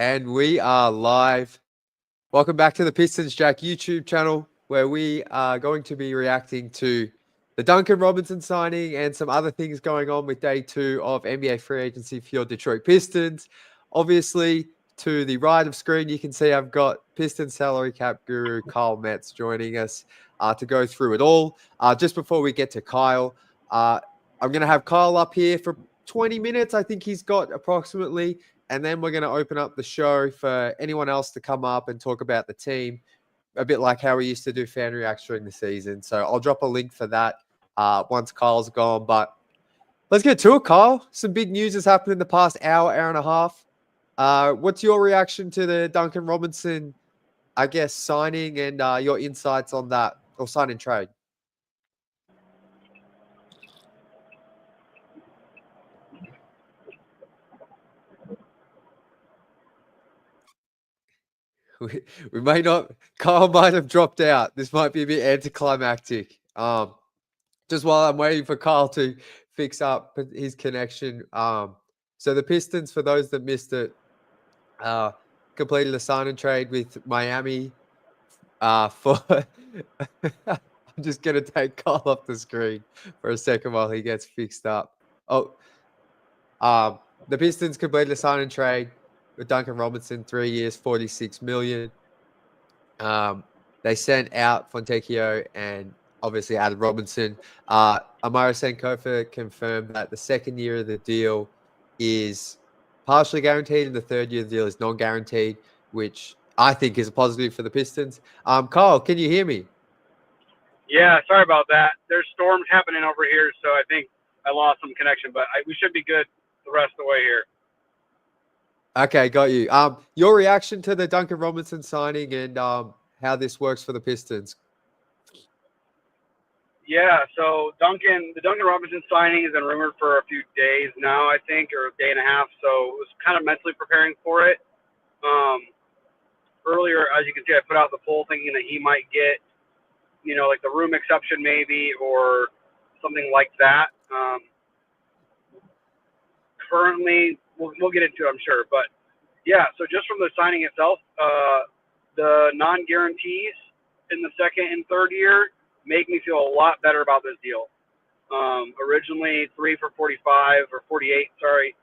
And we are live. Welcome back to the Pistons Jack YouTube channel, where we are going to be reacting to the Duncan Robinson signing and some other things going on with day 2 of NBA free agency for your Detroit Pistons. Obviously, to the right of screen, you can see I've got Pistons salary cap guru Kyle Metz joining us to go through it all. Just before we get to Kyle, I'm going to have Kyle up here for 20 minutes. I think he's got approximately. And then we're going to open up the show for anyone else to come up and talk about the team, a bit like how we used to do fan reacts during the season. So I'll drop a link for that once Kyle's gone. But let's get to it, Kyle. Some big news has happened in the past hour and a half. What's your reaction to the Duncan Robinson, I guess, signing and your insights on that, or sign and trade? We may not. Kyle might have dropped out. This might be a bit anticlimactic. Just while I'm waiting for Kyle to fix up his connection. So the Pistons, for those that missed it, completed a sign and trade with Miami. For I'm just gonna take Kyle off the screen for a second while he gets fixed up. The Pistons completed a sign and trade with Duncan Robinson, 3 years, $46 million. They sent out Fontecchio and obviously added Robinson. Amara Sankofa confirmed that the second year of the deal is partially guaranteed and the third year of the deal is non-guaranteed, which I think is a positive for the Pistons. Kyle, can you hear me? Yeah, sorry about that. There's storms happening over here, so I think I lost some connection, but we should be good the rest of the way here. Okay, got you. Your reaction to the Duncan Robinson signing and how this works for the Pistons? Yeah, so the Duncan Robinson signing has been rumored for a few days now, I think, or a day and a half. So I was kind of mentally preparing for it. Earlier, as you can see, I put out the poll thinking that he might get, like the room exception maybe, or something like that. Currently, we'll get into it, I'm sure. But yeah, so just from the signing itself, the non-guarantees in the second and third year make me feel a lot better about this deal. Originally 3 for 45 or 48, sorry,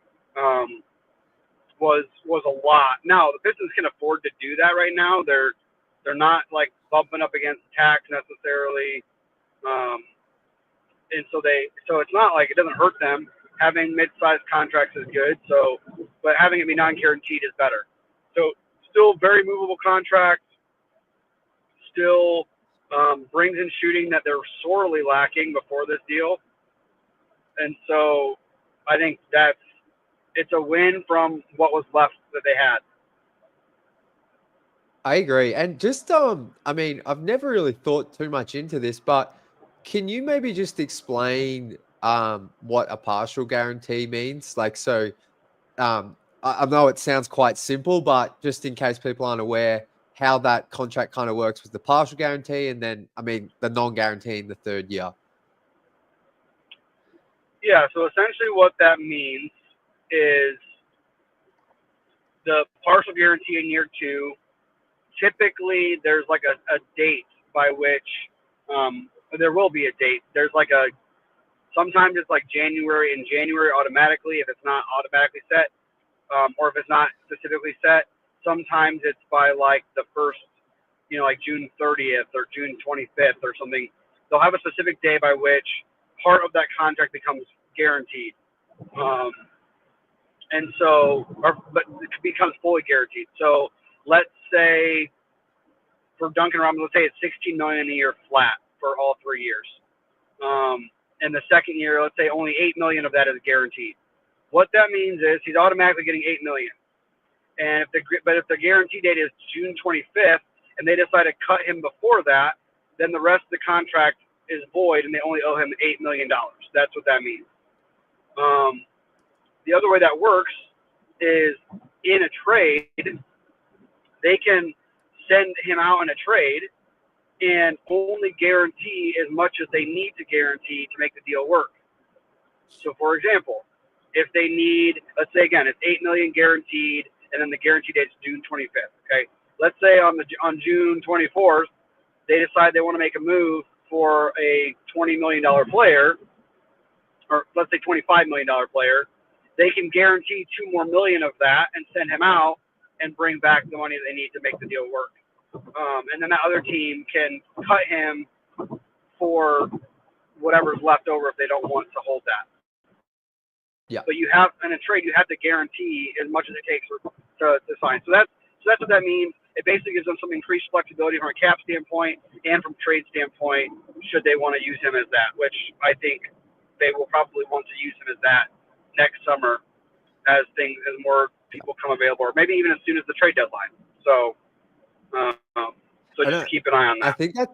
was a lot. Now the Pistons can afford to do that right now. They're not like bumping up against tax necessarily, and so it's not like it doesn't hurt them. Having mid-sized contracts is good. So, but having it be non-guaranteed is better. So still very movable contract. Still brings in shooting that they're sorely lacking before this deal. And so I think it's a win from what was left that they had. I agree. And just, I mean, I've never really thought too much into this, but can you maybe just explain what a partial guarantee means? Like, so I know it sounds quite simple, but just in case people aren't aware, how that contract kind of works with the partial guarantee and then, I mean, the non-guarantee in the third year. Yeah, so essentially what that means is the partial guarantee in year 2, typically there's like a date by which there will be a date. There's like sometimes it's like January, in January automatically if it's not automatically set, or if it's not specifically set. Sometimes it's by like the first, like June 30th or June 25th or something. They'll have a specific day by which part of that contract becomes guaranteed. And so, but it becomes fully guaranteed. So let's say for Duncan Robinson, let's say it's $16 million a year flat for all 3 years. And the second year, let's say only $8 million of that is guaranteed. What that means is he's automatically getting $8 million. And if the guarantee date is June 25th, and they decide to cut him before that, then the rest of the contract is void, and they only owe him $8 million. That's what that means. The other way that works is in a trade, they can send him out in a trade and only guarantee as much as they need to guarantee to make the deal work. So, for example, if they need, let's say again, it's $8 million guaranteed, and then the guarantee date's June 25th. Okay, let's say on June 24th, they decide they want to make a move for a $20 million player, or let's say $25 million player. They can guarantee $2 more million of that and send him out and bring back the money they need to make the deal work. And then that other team can cut him for whatever's left over if they don't want to hold that. Yeah. But you have, in a trade, you have to guarantee as much as it takes to sign. So that's what that means. It basically gives them some increased flexibility from a cap standpoint and from trade standpoint, should they want to use him as that, which I think they will probably want to use him as that next summer as more people come available, or maybe even as soon as the trade deadline. So just keep an eye on that. I think that,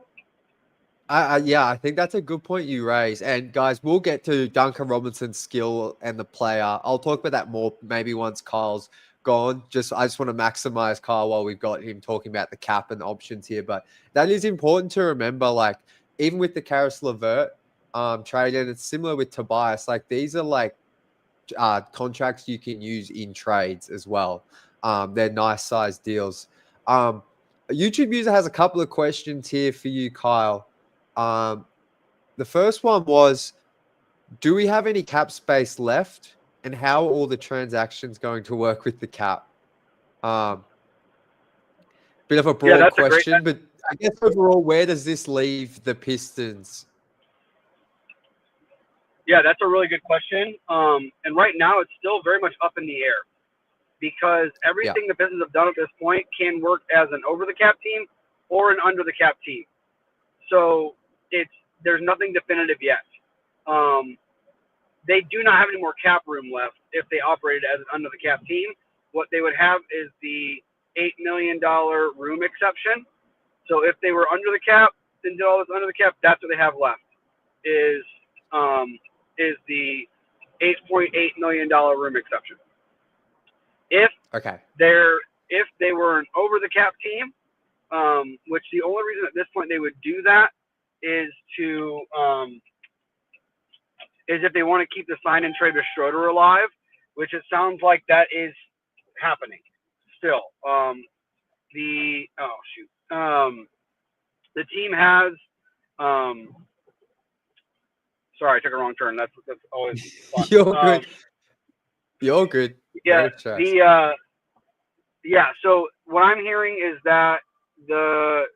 I think that's a good point you raise. And guys, we'll get to Duncan Robinson's skill and the player. I'll talk about that more maybe once Kyle's gone. I just want to maximize Kyle while we've got him talking about the cap and the options here. But that is important to remember. Like, even with the Karis LeVert trade, and it's similar with Tobias. Like, these are like contracts you can use in trades as well. They're nice sized deals. A YouTube user has a couple of questions here for you, Kyle. The first one was, do we have any cap space left, and how are all the transactions going to work with the cap? Bit of a broad question, but I guess overall, where does this leave the Pistons? Yeah, that's a really good question. And right now, it's still very much up in the air, because everything the Pistons have done at this point can work as an over-the-cap team or an under-the-cap team. So there's nothing definitive yet. They do not have any more cap room left if they operated as an under-the-cap team. What they would have is the $8 million room exception. So if they were under the cap and did all this under the cap, that's what they have left is the $8.8 million room exception. If they were an over the cap team, which the only reason at this point they would do that is if they want to keep the sign and trade with Schroder alive, which it sounds like that is happening still. The team has sorry, I took a wrong turn. That's always fun. You're good. Yeah. So what I'm hearing is that the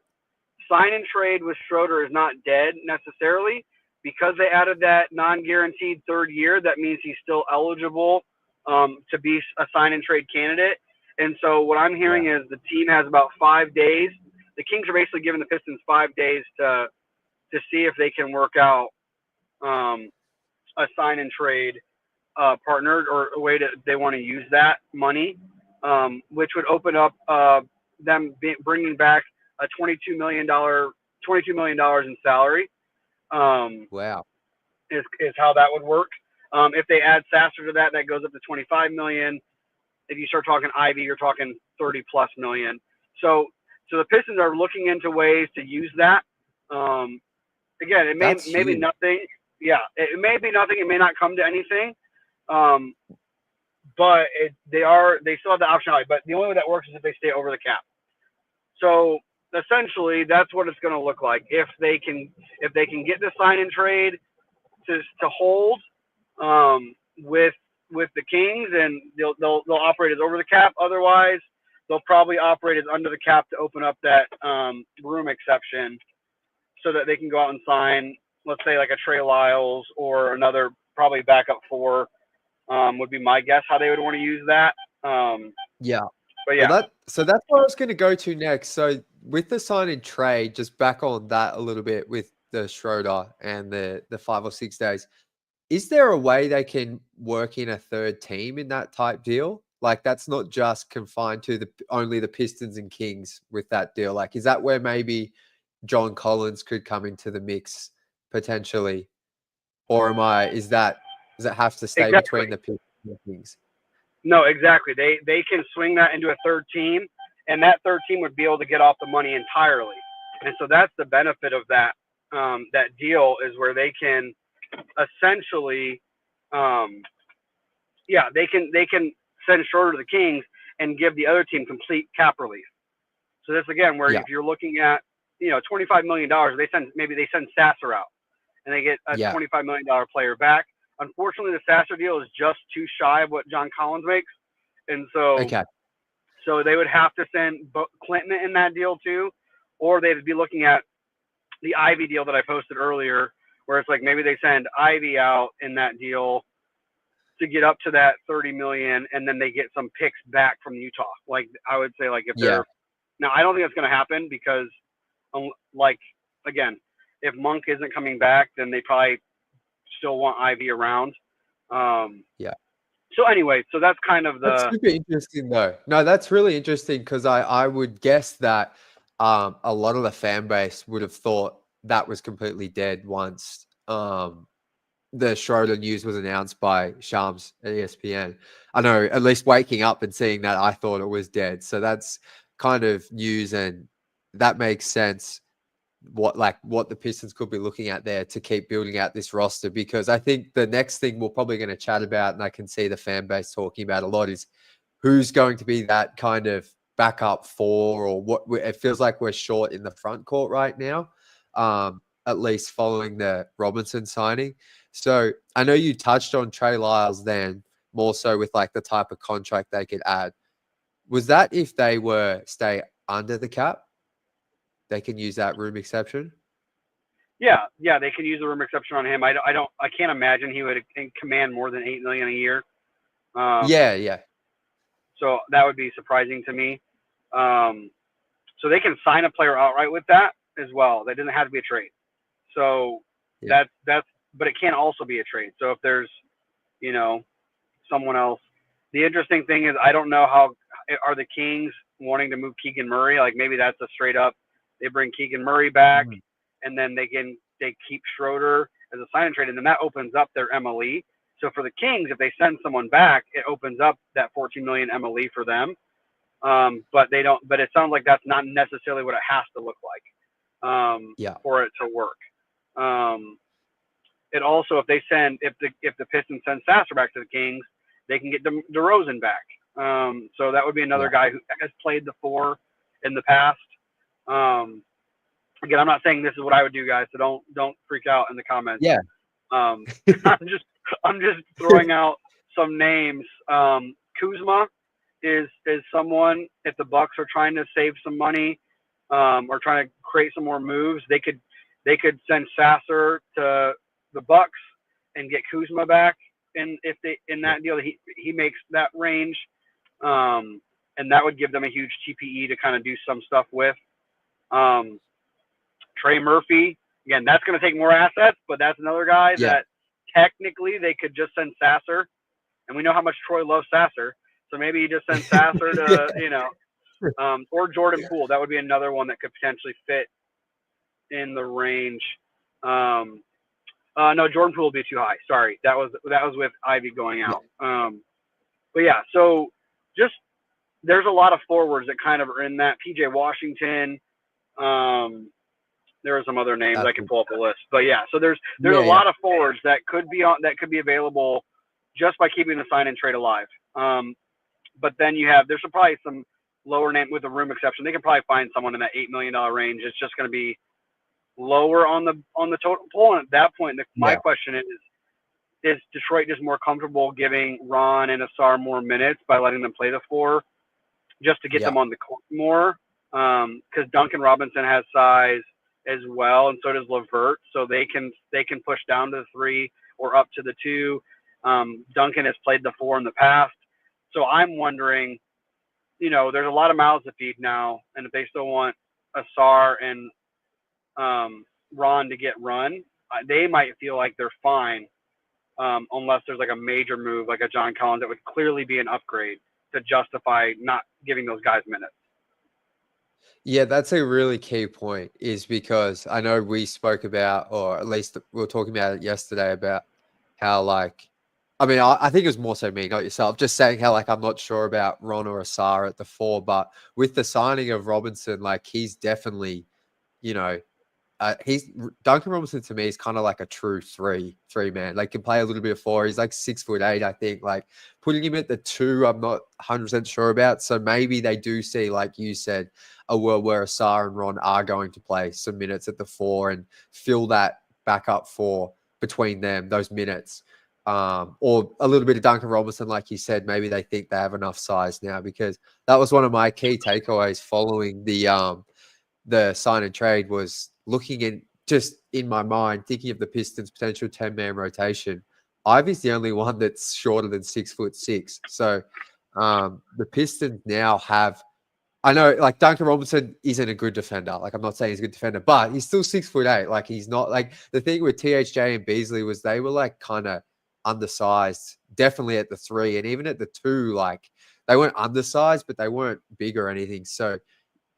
sign and trade with Schroder is not dead necessarily, because they added that non-guaranteed third year. That means he's still eligible to be a sign and trade candidate. And so what I'm hearing is the team has about 5 days. The Kings are basically giving the Pistons 5 days to see if they can work out a sign and trade partner, or a way they want to use that money, which would open up them bringing back a $22 million in salary. Wow. Is how that would work. If they add Sasser to that goes up to $25 million. If you start talking Ivy, you're talking $30+ million. So the Pistons are looking into ways to use that. Again, it may be nothing. Yeah, it may be nothing. It may not come to anything. But they still have the optionality. But the only way that works is if they stay over the cap. So essentially, that's what it's going to look like if they can get the sign and trade to hold with the Kings, and they'll operate as over the cap. Otherwise, they'll probably operate as under the cap to open up that room exception, so that they can go out and sign, let's say, like a Trey Lyles or another probably backup four, would be my guess how they would want to use that. But yeah. Well, so that's what I was going to go to next. So with the sign and trade, just back on that a little bit with the Schroder and the 5 or 6 days, is there a way they can work in a third team in that type deal? Like, that's not just confined to only the Pistons and Kings with that deal. Like, is that where maybe John Collins could come into the mix potentially? Or does it have to stay between the Pistons and Kings? No, exactly. They can swing that into a third team, and that third team would be able to get off the money entirely. And so that's the benefit of that deal, is where they can essentially they can send Schroder to the Kings, and give the other team complete cap relief. So this again, where if you're looking at, $25 million, maybe they send Sasser out and they get a $25 million player back. Unfortunately, the Sasser deal is just too shy of what John Collins makes. And so, so they would have to send Clinton in that deal too, or they'd be looking at the Ivy deal that I posted earlier, where it's like maybe they send Ivy out in that deal to get up to that 30 million, and then they get some picks back from Utah. Like I would say, like if they're now, I don't think that's going to happen because, like again, if Monk isn't coming back, then they probably still want Ivy around. So anyway, so that's kind of That's super interesting though. No, that's really interesting because I would guess that a lot of the fan base would have thought that was completely dead once the Schroder news was announced by Shams at ESPN. I know, at least waking up and seeing that, I thought it was dead. So that's kind of news, and that makes sense. What the Pistons could be looking at there to keep building out this roster, because I think the next thing we're probably going to chat about, and I can see the fan base talking about a lot, is who's going to be that kind of backup four, or what it feels like we're short in the front court right now, at least following the Robinson signing. So I know you touched on Trey Lyles then, more so with like the type of contract they could add. Was that if they were stay under the cap? They can use that room exception. Yeah, they can use the room exception on him. I can't imagine he would command more than $8 million a year. So that would be surprising to me. So they can sign a player outright with that as well. That doesn't have to be a trade. So that's, but it can also be a trade. So if there's, someone else. The interesting thing is, I don't know how are the Kings wanting to move Keegan Murray. Like maybe that's a straight up, they bring Keegan Murray back, and then they keep Schroder as a sign and trade, and then that opens up their MLE. So for the Kings, if they send someone back, it opens up that $14 million MLE for them. But they don't. But it sounds like that's not necessarily what it has to look like for it to work. It also, if the Pistons send Sasser back to the Kings, they can get DeRozan back. So that would be another guy who has played the four in the past. Again, I'm not saying this is what I would do, guys, so don't freak out in the comments. I'm just throwing out some names. Kuzma is someone, if the Bucks are trying to save some money, or trying to create some more moves, they could send Sasser to the Bucks and get Kuzma back, and if they in that deal he makes that range, and that would give them a huge TPE to kind of do some stuff with. Trey Murphy, again, that's going to take more assets, but that's another guy that technically they could just send Sasser, and we know how much Troy loves Sasser, so maybe you just send Sasser to or Jordan Poole. That would be another one that could potentially fit in the range. No, Jordan Poole would be too high. Sorry, that was with Ivy going out. But yeah, so just there's a lot of forwards that kind of are in that. PJ Washington. There are some other names I can pull up a list, but yeah. So there's a lot of forwards that could be available just by keeping the sign and trade alive. But then there's probably some lower name with the room exception. They can probably find someone in that $8 million range. It's just going to be lower on the total pool. And at that point, my question is Detroit just more comfortable giving Ron and Asar more minutes by letting them play the four, just to get them on the court more? Because Duncan Robinson has size as well, and so does LeVert, so they can push down to the 3 or up to the 2. Duncan has played the 4 in the past, so I'm wondering, there's a lot of mouths to feed now, and if they still want Asar and Ron to get run, they might feel like they're fine, unless there's like a major move, like a John Collins, that would clearly be an upgrade to justify not giving those guys minutes. Yeah, that's a really key point, is because I know we spoke about, or at least we were talking about it yesterday, about how I think it was more so me, not yourself, just saying how I'm not sure about Ron or Asar at the 4, but with the signing of Robinson, he's definitely, Duncan Robinson to me is kind of like a true three man. Like can play a little bit of four. He's like 6'8", I think. Like putting him at the two, I'm not 100% sure about. So maybe they do see, like you said, a world where Asar and Ron are going to play some minutes at the four and fill that backup four between them, those minutes. Or a little bit of Duncan Robinson, like you said, maybe they think they have enough size now, because that was one of my key takeaways following the sign and trade, was looking in just in my mind, thinking of the Pistons' potential 10-man rotation. Ivy's the only one that's shorter than 6'6". So the Pistons now have, I know like Duncan Robinson isn't a good defender. Like I'm not saying he's a good defender, but he's still 6'8". Like he's not like the thing with THJ and Beasley was they were like kind of undersized, definitely at the three. And even at the two, like they weren't undersized, but they weren't big or anything. So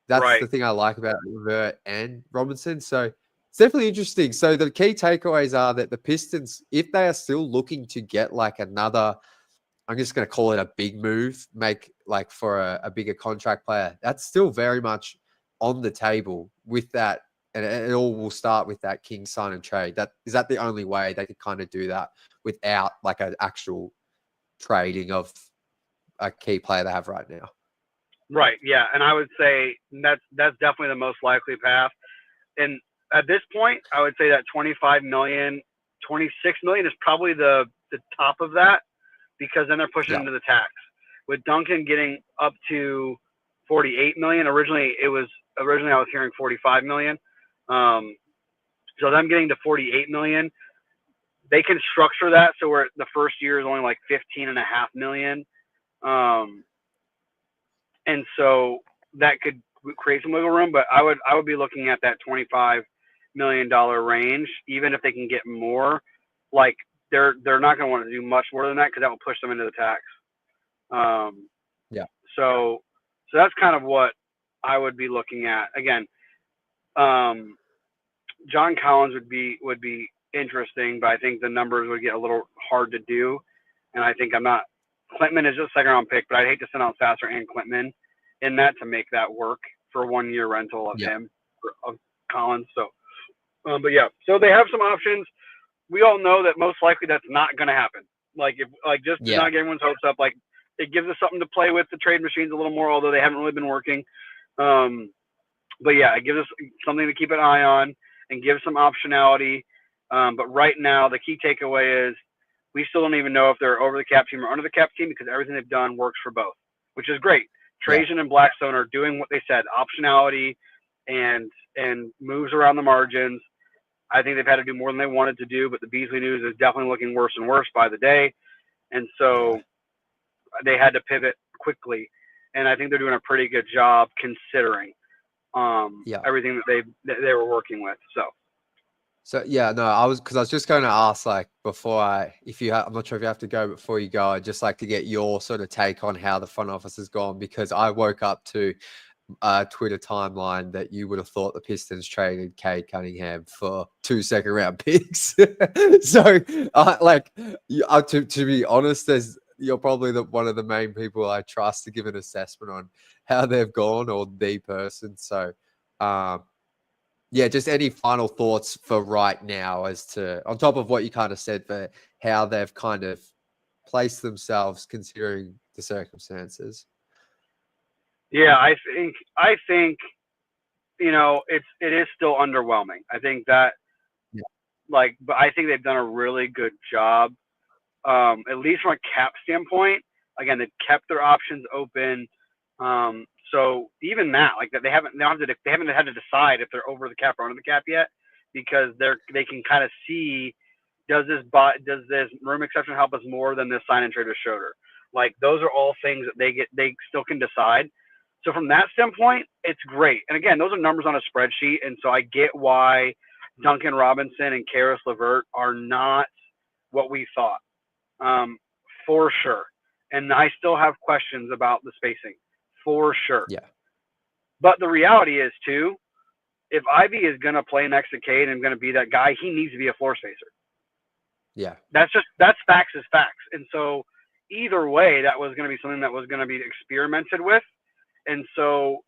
that's the thing I like about Levert and Robinson. So it's definitely interesting. So the key takeaways are that the Pistons, if they are still looking to get like another, I'm just going to call it a big move, make like for a bigger contract player, that's still very much on the table with that. And it all will start with that King sign and trade. Is that the only way they could kind of do that without like an actual trading of a key player they have right now? Right. Yeah. And I would say that's definitely the most likely path. And at this point, I would say that 25 million, 26 million is probably the top of that, because then they're pushing into the tax. With Duncan getting up to 48 million, originally I was hearing 45 million. So them getting to 48 million, they can structure that so where the first year is only like 15.5 million. And so that could create some wiggle room, but I would be looking at that $25 million range, even if they can get more. Like they're not going to want to do much more than that, because that will push them into the tax. So that's kind of what I would be looking at. Again, John Collins would be interesting, but I think the numbers would get a little hard to do. And I think Clintman is just a second round pick, but I'd hate to send out Sasser and Clintman in that to make that work for 1 year rental of him, of Collins. So, but yeah, so they have some options. We all know that most likely that's not going to happen. Like just to not get everyone's hopes up. Like it gives us something to play with the trade machines a little more, although they haven't really been working. But yeah, it gives us something to keep an eye on and give some optionality. But right now, the key takeaway is we still don't even know if they're over the cap team or under the cap team, because everything they've done works for both, which is great. Trajan and Blackstone are doing what they said, optionality and moves around the margins. I think they've had to do more than they wanted to do, but the Beasley news is definitely looking worse and worse by the day. And so they had to pivot quickly. And I think they're doing a pretty good job considering everything that they were working with. So yeah, no, I was just going to ask, like, I'm not sure if you have to go before you go. I'd just like to get your sort of take on how the front office has gone, because I woke up to a Twitter timeline that you would have thought the Pistons traded Cade Cunningham for 2 second-round picks. So, to be honest, you're probably one of the main people I trust to give an assessment on how they've gone, or the person. So, yeah, just any final thoughts for right now as to, on top of what you kind of said, for how they've kind of placed themselves considering the circumstances. Yeah, I think it is still underwhelming. I think that but I think they've done a really good job, at least from a cap standpoint. Again, they've kept their options open. So even that, like that, they haven't had to decide if they're over the cap or under the cap yet, because they can kind of see, does this room exception help us more than this sign and trade with Schroder? Like those are all things that they still can decide. So from that standpoint, it's great. And again, those are numbers on a spreadsheet, and so I get why Duncan Robinson and Karis LeVert are not what we thought, for sure. And I still have questions about the spacing, for sure. Yeah. But the reality is, too, if Ivy is going to play next to Cade and going to be that guy, he needs to be a floor spacer. Yeah. That's facts is facts. And so either way, that was going to be something that was going to be experimented with. And so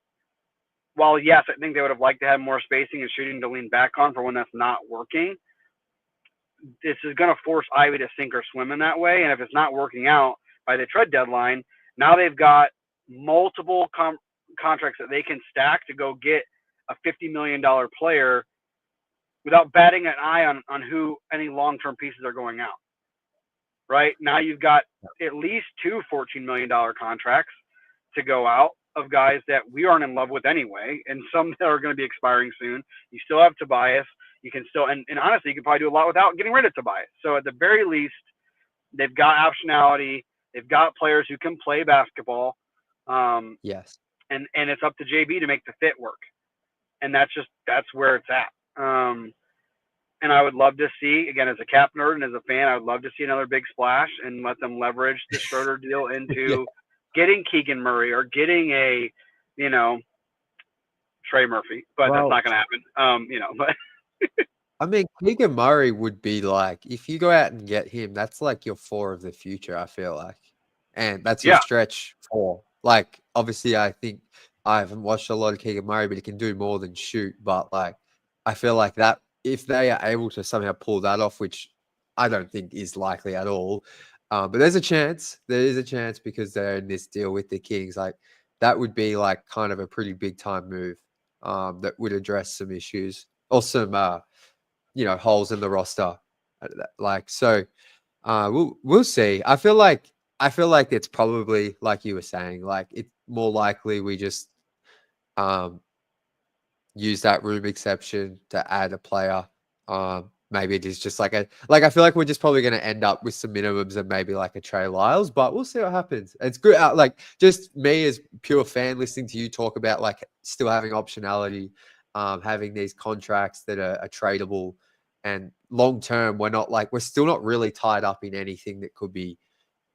while yes, I think they would have liked to have more spacing and shooting to lean back on for when that's not working, this is going to force Ivy to sink or swim in that way. And if it's not working out by the trade deadline, now they've got multiple contracts that they can stack to go get a $50 million player without batting an eye on who any long-term pieces are going out. Right now, you've got at least two $14 million contracts to go out of guys that we aren't in love with anyway, and some that are going to be expiring soon. You still have Tobias. You can still, and honestly, you can probably do a lot without getting rid of Tobias. So at the very least, they've got optionality. They've got players who can play basketball. Yes. And it's up to JB to make the fit work. And that's where it's at. And I would love to see, again, as a cap nerd and as a fan, I would love to see another big splash and let them leverage the Schroder deal into getting Keegan Murray or getting a, Trey Murphy. But that's not going to happen. But I mean, Keegan Murray would be like, if you go out and get him, that's like your 4 of the future, I feel like. And that's your stretch 4. Like, obviously, I think I haven't watched a lot of Keegan Murray, but he can do more than shoot. But, like, I feel like that, if they are able to somehow pull that off, which I don't think is likely at all, but there's a chance. There is a chance because they're in this deal with the Kings. Like, that would be, like, kind of a pretty big-time move that would address some issues or some, holes in the roster. Like, so we'll see. I feel like it's probably, like you were saying, like it's more likely we just use that room exception to add a player. Maybe it is just I feel like we're just probably going to end up with some minimums and maybe like a Trey Lyles, but we'll see what happens. It's good. Like just me as pure fan listening to you talk about like still having optionality, having these contracts that are tradable, and long term, we're still not really tied up in anything that could be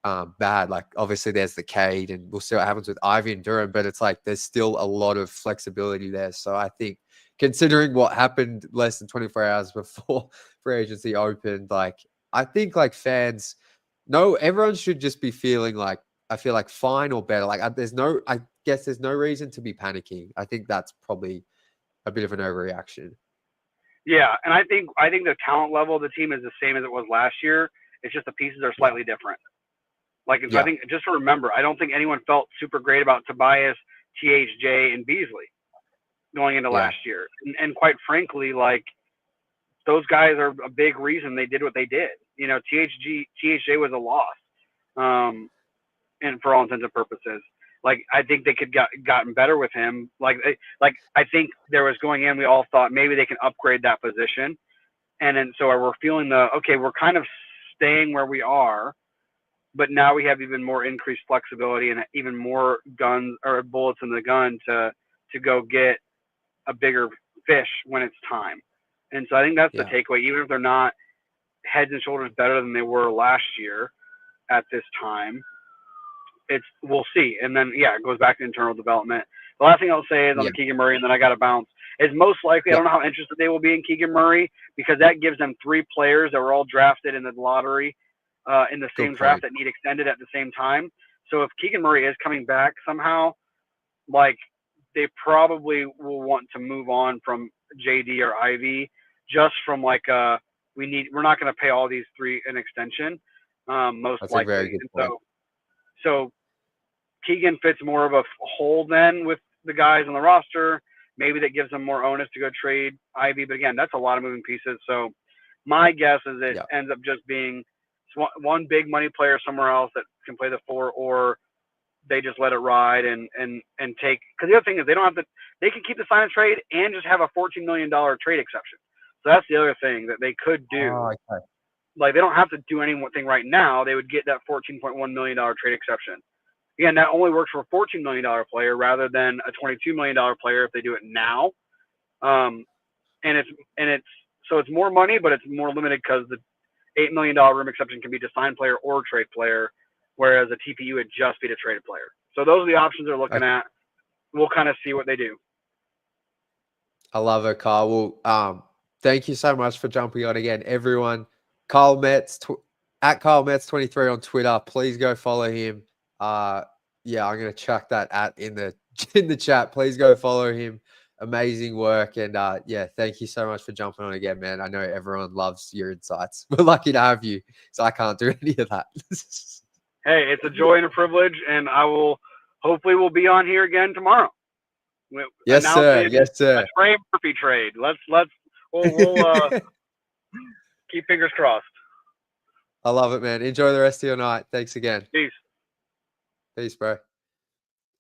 bad. Like obviously there's the Cade and we'll see what happens with Ivy and Durham, but it's like there's still a lot of flexibility there. So I think considering what happened less than 24 hours before free agency opened, like I think like fans, no, everyone should just be feeling like, I feel like fine or better. Like I guess there's no reason to be panicking. I think that's probably a bit of an overreaction. Yeah, and I think the talent level of the team is the same as it was last year. It's just the pieces are slightly different. Like, I think just to remember, I don't think anyone felt super great about Tobias, THJ, and Beasley going into last year. And quite frankly, like those guys are a big reason they did what they did. THJ was a loss, and for all intents and purposes. Like I think they could gotten better with him. Like I think there was going in, we all thought maybe they can upgrade that position, and then so we're feeling we're kind of staying where we are, but now we have even more increased flexibility and even more guns or bullets in the gun to go get a bigger fish when it's time. And so I think that's the takeaway. Even if they're not heads and shoulders better than they were last year at this time, we'll see. And then it goes back to internal development. The last thing I'll say is on the Keegan Murray, and then I got to bounce. Is most likely I don't know how interested they will be in Keegan Murray because that gives them 3 players that were all drafted in the lottery in the same draft that need extended at the same time. So if Keegan Murray is coming back somehow, like they probably will want to move on from JD or Ivy just from like we're not going to pay all these 3 an extension most That's likely. A very good point. So Keegan fits more of a hole then with the guys on the roster. Maybe that gives them more onus to go trade Ivy. But again, that's a lot of moving pieces. So my guess is it ends up just being one big money player somewhere else that can play the 4, or they just let it ride and take. Because the other thing is they can keep the sign and trade and just have a $14 million trade exception. So that's the other thing that they could do. Oh, okay. Like they don't have to do anything right now. They would get that $14.1 million trade exception. Again, that only works for a $14 million player rather than a $22 million player if they do it now. And it's more money, but it's more limited because the $8 million room exception can be to sign player or trade player, whereas a TPU would just be to trade player. So those are the options they're looking at. We'll kind of see what they do. I love it, Carl. Well, thank you so much for jumping on again, everyone. Carl Metz at Carl Metz 23 on Twitter. Please go follow him. I'm gonna chuck that in the in the chat. Please go follow him. Amazing work. And yeah, thank you so much for jumping on again, man. I know everyone loves your insights. We're lucky to have you. So I can't do any of that. Hey, it's a joy and a privilege, and I will hopefully we'll be on here again tomorrow. Yes, sir. Yes, sir. Trey Murphy trade. We'll keep fingers crossed. I love it, man. Enjoy the rest of your night. Thanks again. Peace. Peace, bro.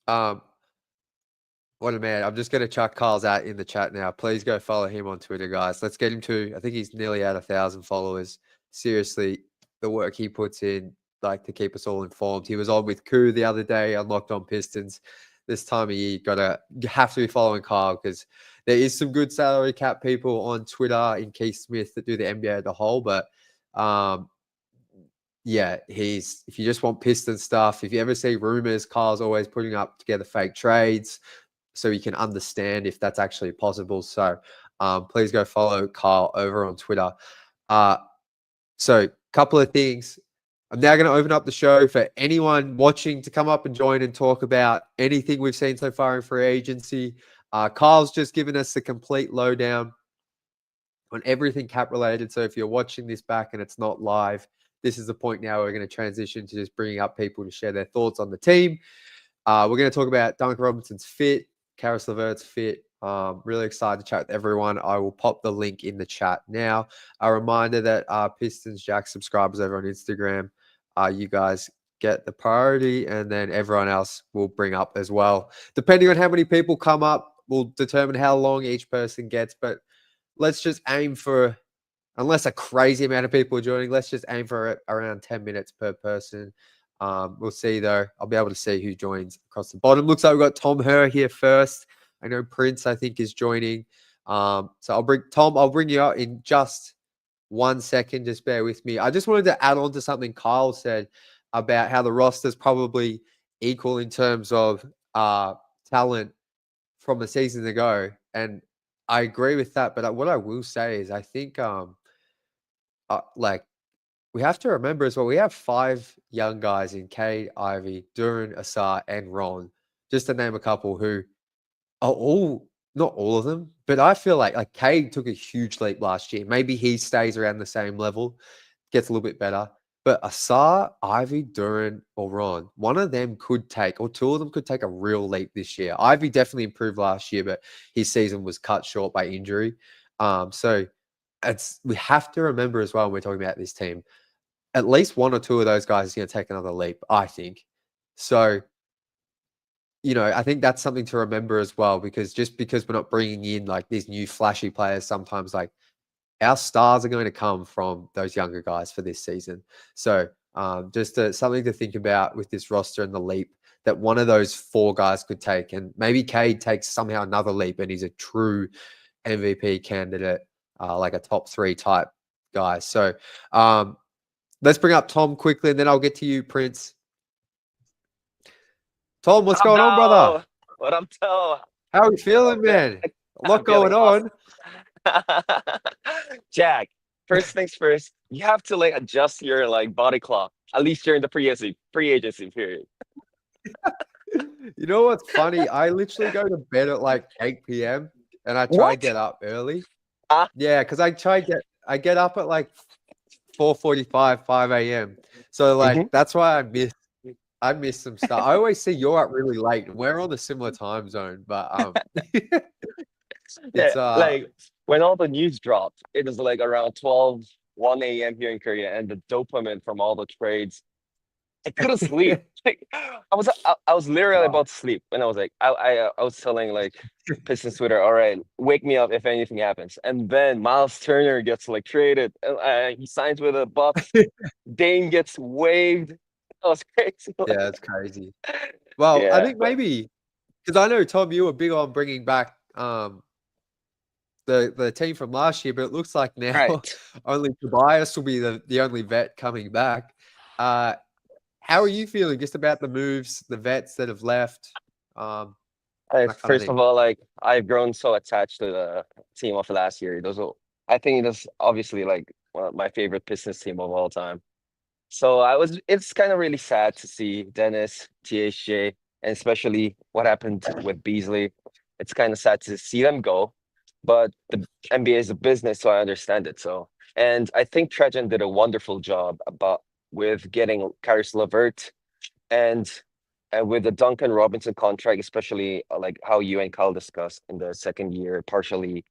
What a man. I'm just going to chuck Kyle's out in the chat now. Please go follow him on Twitter, guys. Let's get him to, I think he's nearly at 1,000 followers. Seriously, the work he puts in, like, to keep us all informed. He was on with Koo the other day on Locked On Pistons. This time of year, you have to be following Kyle, because there is some good salary cap people on Twitter in Keith Smith that do the NBA as a whole. But yeah, if you just want Piston stuff, if you ever see rumors, Kyle's always putting up together fake trades so you can understand if that's actually possible. So please go follow Kyle over on Twitter. So a couple of things. I'm now going to open up the show for anyone watching to come up and join and talk about anything we've seen so far in free agency. Kyle's just given us the complete lowdown on everything cap related. So if you're watching this back and it's not live, this is the point now we're going to transition to just bringing up people to share their thoughts on the team. We're going to talk about Duncan Robinson's fit, Karis LeVert's fit. Really excited to chat with everyone. I will pop the link in the chat now. A reminder that Pistons Jack subscribers over on Instagram, you guys get the priority, and then everyone else will bring up as well. Depending on how many people come up, will determine how long each person gets. But let's just aim for, unless a crazy amount of people are joining, let's just aim for around 10 minutes per person. We'll see, though. I'll be able to see who joins across the bottom. Looks like we've got Tom Herr here first. I know Prince, I think, is joining. So I'll bring you out in just 1 second. Just bear with me. I just wanted to add on to something Kyle said about how the roster's probably equal in terms of talent from a season ago. And I agree with that. But what I will say is I think we have to remember as well, we have 5 young guys in Cade, Ivy, Duran, Asar, and Ron, just to name a couple, who are all, not all of them, but I feel like Cade took a huge leap last year. Maybe he stays around the same level, gets a little bit better. But Asar, Ivy, Duran, or Ron, one of them could take, or 2 of them could take a real leap this year. Ivy definitely improved last year, but his season was cut short by injury. So we have to remember as well when we're talking about this team, at least 1 or 2 of those guys is going to take another leap, I think. So, I think that's something to remember as well, because just because we're not bringing in like these new flashy players, sometimes like our stars are going to come from those younger guys for this season. So just something to think about with this roster and the leap that one of those 4 guys could take. And maybe Cade takes somehow another leap and he's a true MVP candidate, like a top 3 type guy. So, let's bring up Tom quickly, and then I'll get to you, Prince. Tom, what's going on, brother? What up, Toe? How are you feeling, man? A lot going on. Jack, first things first, you have to adjust your body clock, at least during the free agency period. You know what's funny? I literally go to bed at 8 p.m. and I try to get up early. Yeah, because I get up at 4:45, 5 a.m. So that's why I miss some stuff. I always see you're up really late, and we're on a similar time zone. But it's when all the news dropped, it was around 1 a.m. here in Korea, and the dopamine from all the trades, I couldn't sleep. I was literally about to sleep when I was telling Pistons Twitter, all right, wake me up if anything happens. And then Miles Turner gets traded. He signs with the Bucks. Dame gets waived. That was crazy. Yeah, that's crazy. Well, yeah, I think maybe because I know, Tom, you were big on bringing back the team from last year, but it looks like now only Tobias will be the only vet coming back. How are you feeling just about the moves, the vets that have left? First of all, I've grown so attached to the team of last year. I think it was obviously one of my favorite Pistons team of all time. So it's kind of really sad to see Dennis, THJ, and especially what happened with Beasley. It's kind of sad to see them go, but the NBA is a business, so I understand it. So, and I think Trajan did a wonderful job about with getting Karis LeVert and with the Duncan Robinson contract, especially like how you and Kyle discussed in the second year, partially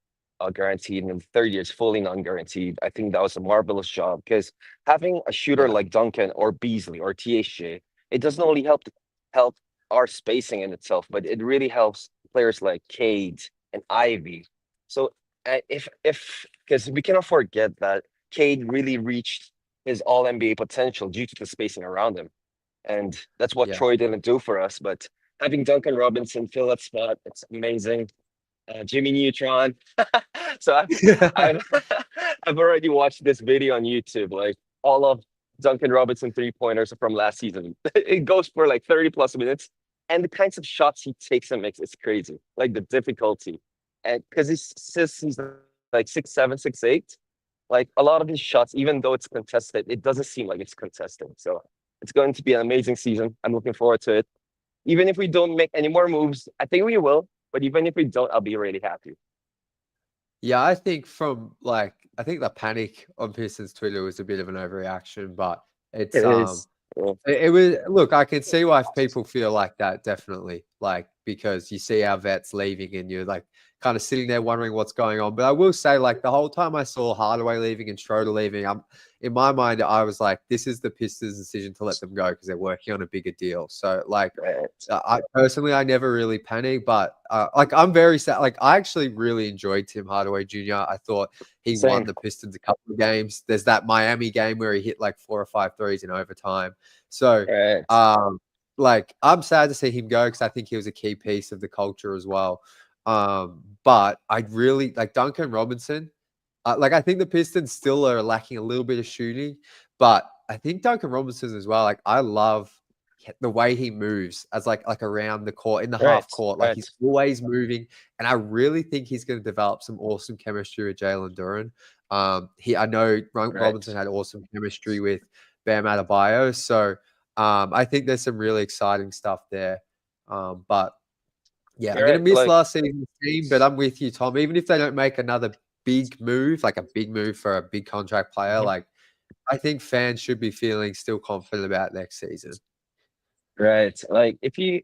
guaranteed, and in the third year is fully non-guaranteed. I think that was a marvelous job because having a shooter Yeah. like Duncan or Beasley or THJ, it doesn't only help our spacing in itself, but it really helps players like Cade and Ivy. So if because we cannot forget that Cade really reached his All NBA potential due to the spacing around him. And that's what Yeah. Troy didn't do for us. But having Duncan Robinson fill that spot, it's amazing. Jimmy Neutron. So I've I've already watched this video on YouTube, like all of Duncan Robinson 3-pointers from last season. It goes for like 30 plus minutes. And the kinds of shots he takes and makes is crazy. Like the difficulty. And because he's like 6'7", 6'8", like a lot of his shots, even though it's contested, it doesn't seem like it's contested. So it's going to be an amazing season. I'm looking forward to it. Even if we don't make any more moves, I think we will. But even if we don't, I'll be really happy. Yeah, I think I think the panic on Pistons Twitter was a bit of an overreaction, but it's It is. Yeah. it was, look, I can see why people feel like that, definitely. Like, because you see our vets leaving and you're like kind of sitting there wondering what's going on. But I will say, like, the whole time I saw Hardaway leaving and Schroder leaving, in my mind, I was like, this is the Pistons' decision to let them go because they're working on a bigger deal. So, like, Right. I personally, I never really panicked, but like, I'm very sad. Like, I actually really enjoyed Tim Hardaway Jr. I thought he won Same. the Pistons a couple of games. There's that Miami game where he hit like 4 or 5 threes in overtime. So, Right. like, I'm sad to see him go because I think he was a key piece of the culture as well. But I really like Duncan Robinson. Like, I think the Pistons still are lacking a little bit of shooting, but I think Duncan Robinson as well. Like, I love the way he moves as like around the court in the half Right. court. Like, Right. he's always moving, and I really think he's going to develop some awesome chemistry with Jalen Duren. I know Robinson Right. had awesome chemistry with Bam Adebayo, so I think there's some really exciting stuff there. But yeah, I'm You're gonna right. miss Like, last season's team, but I'm with you, Tom. Even if they don't make another big move, like a big move for a big contract player, mhm. like, I think fans should be feeling still confident about next season. Right. Like if you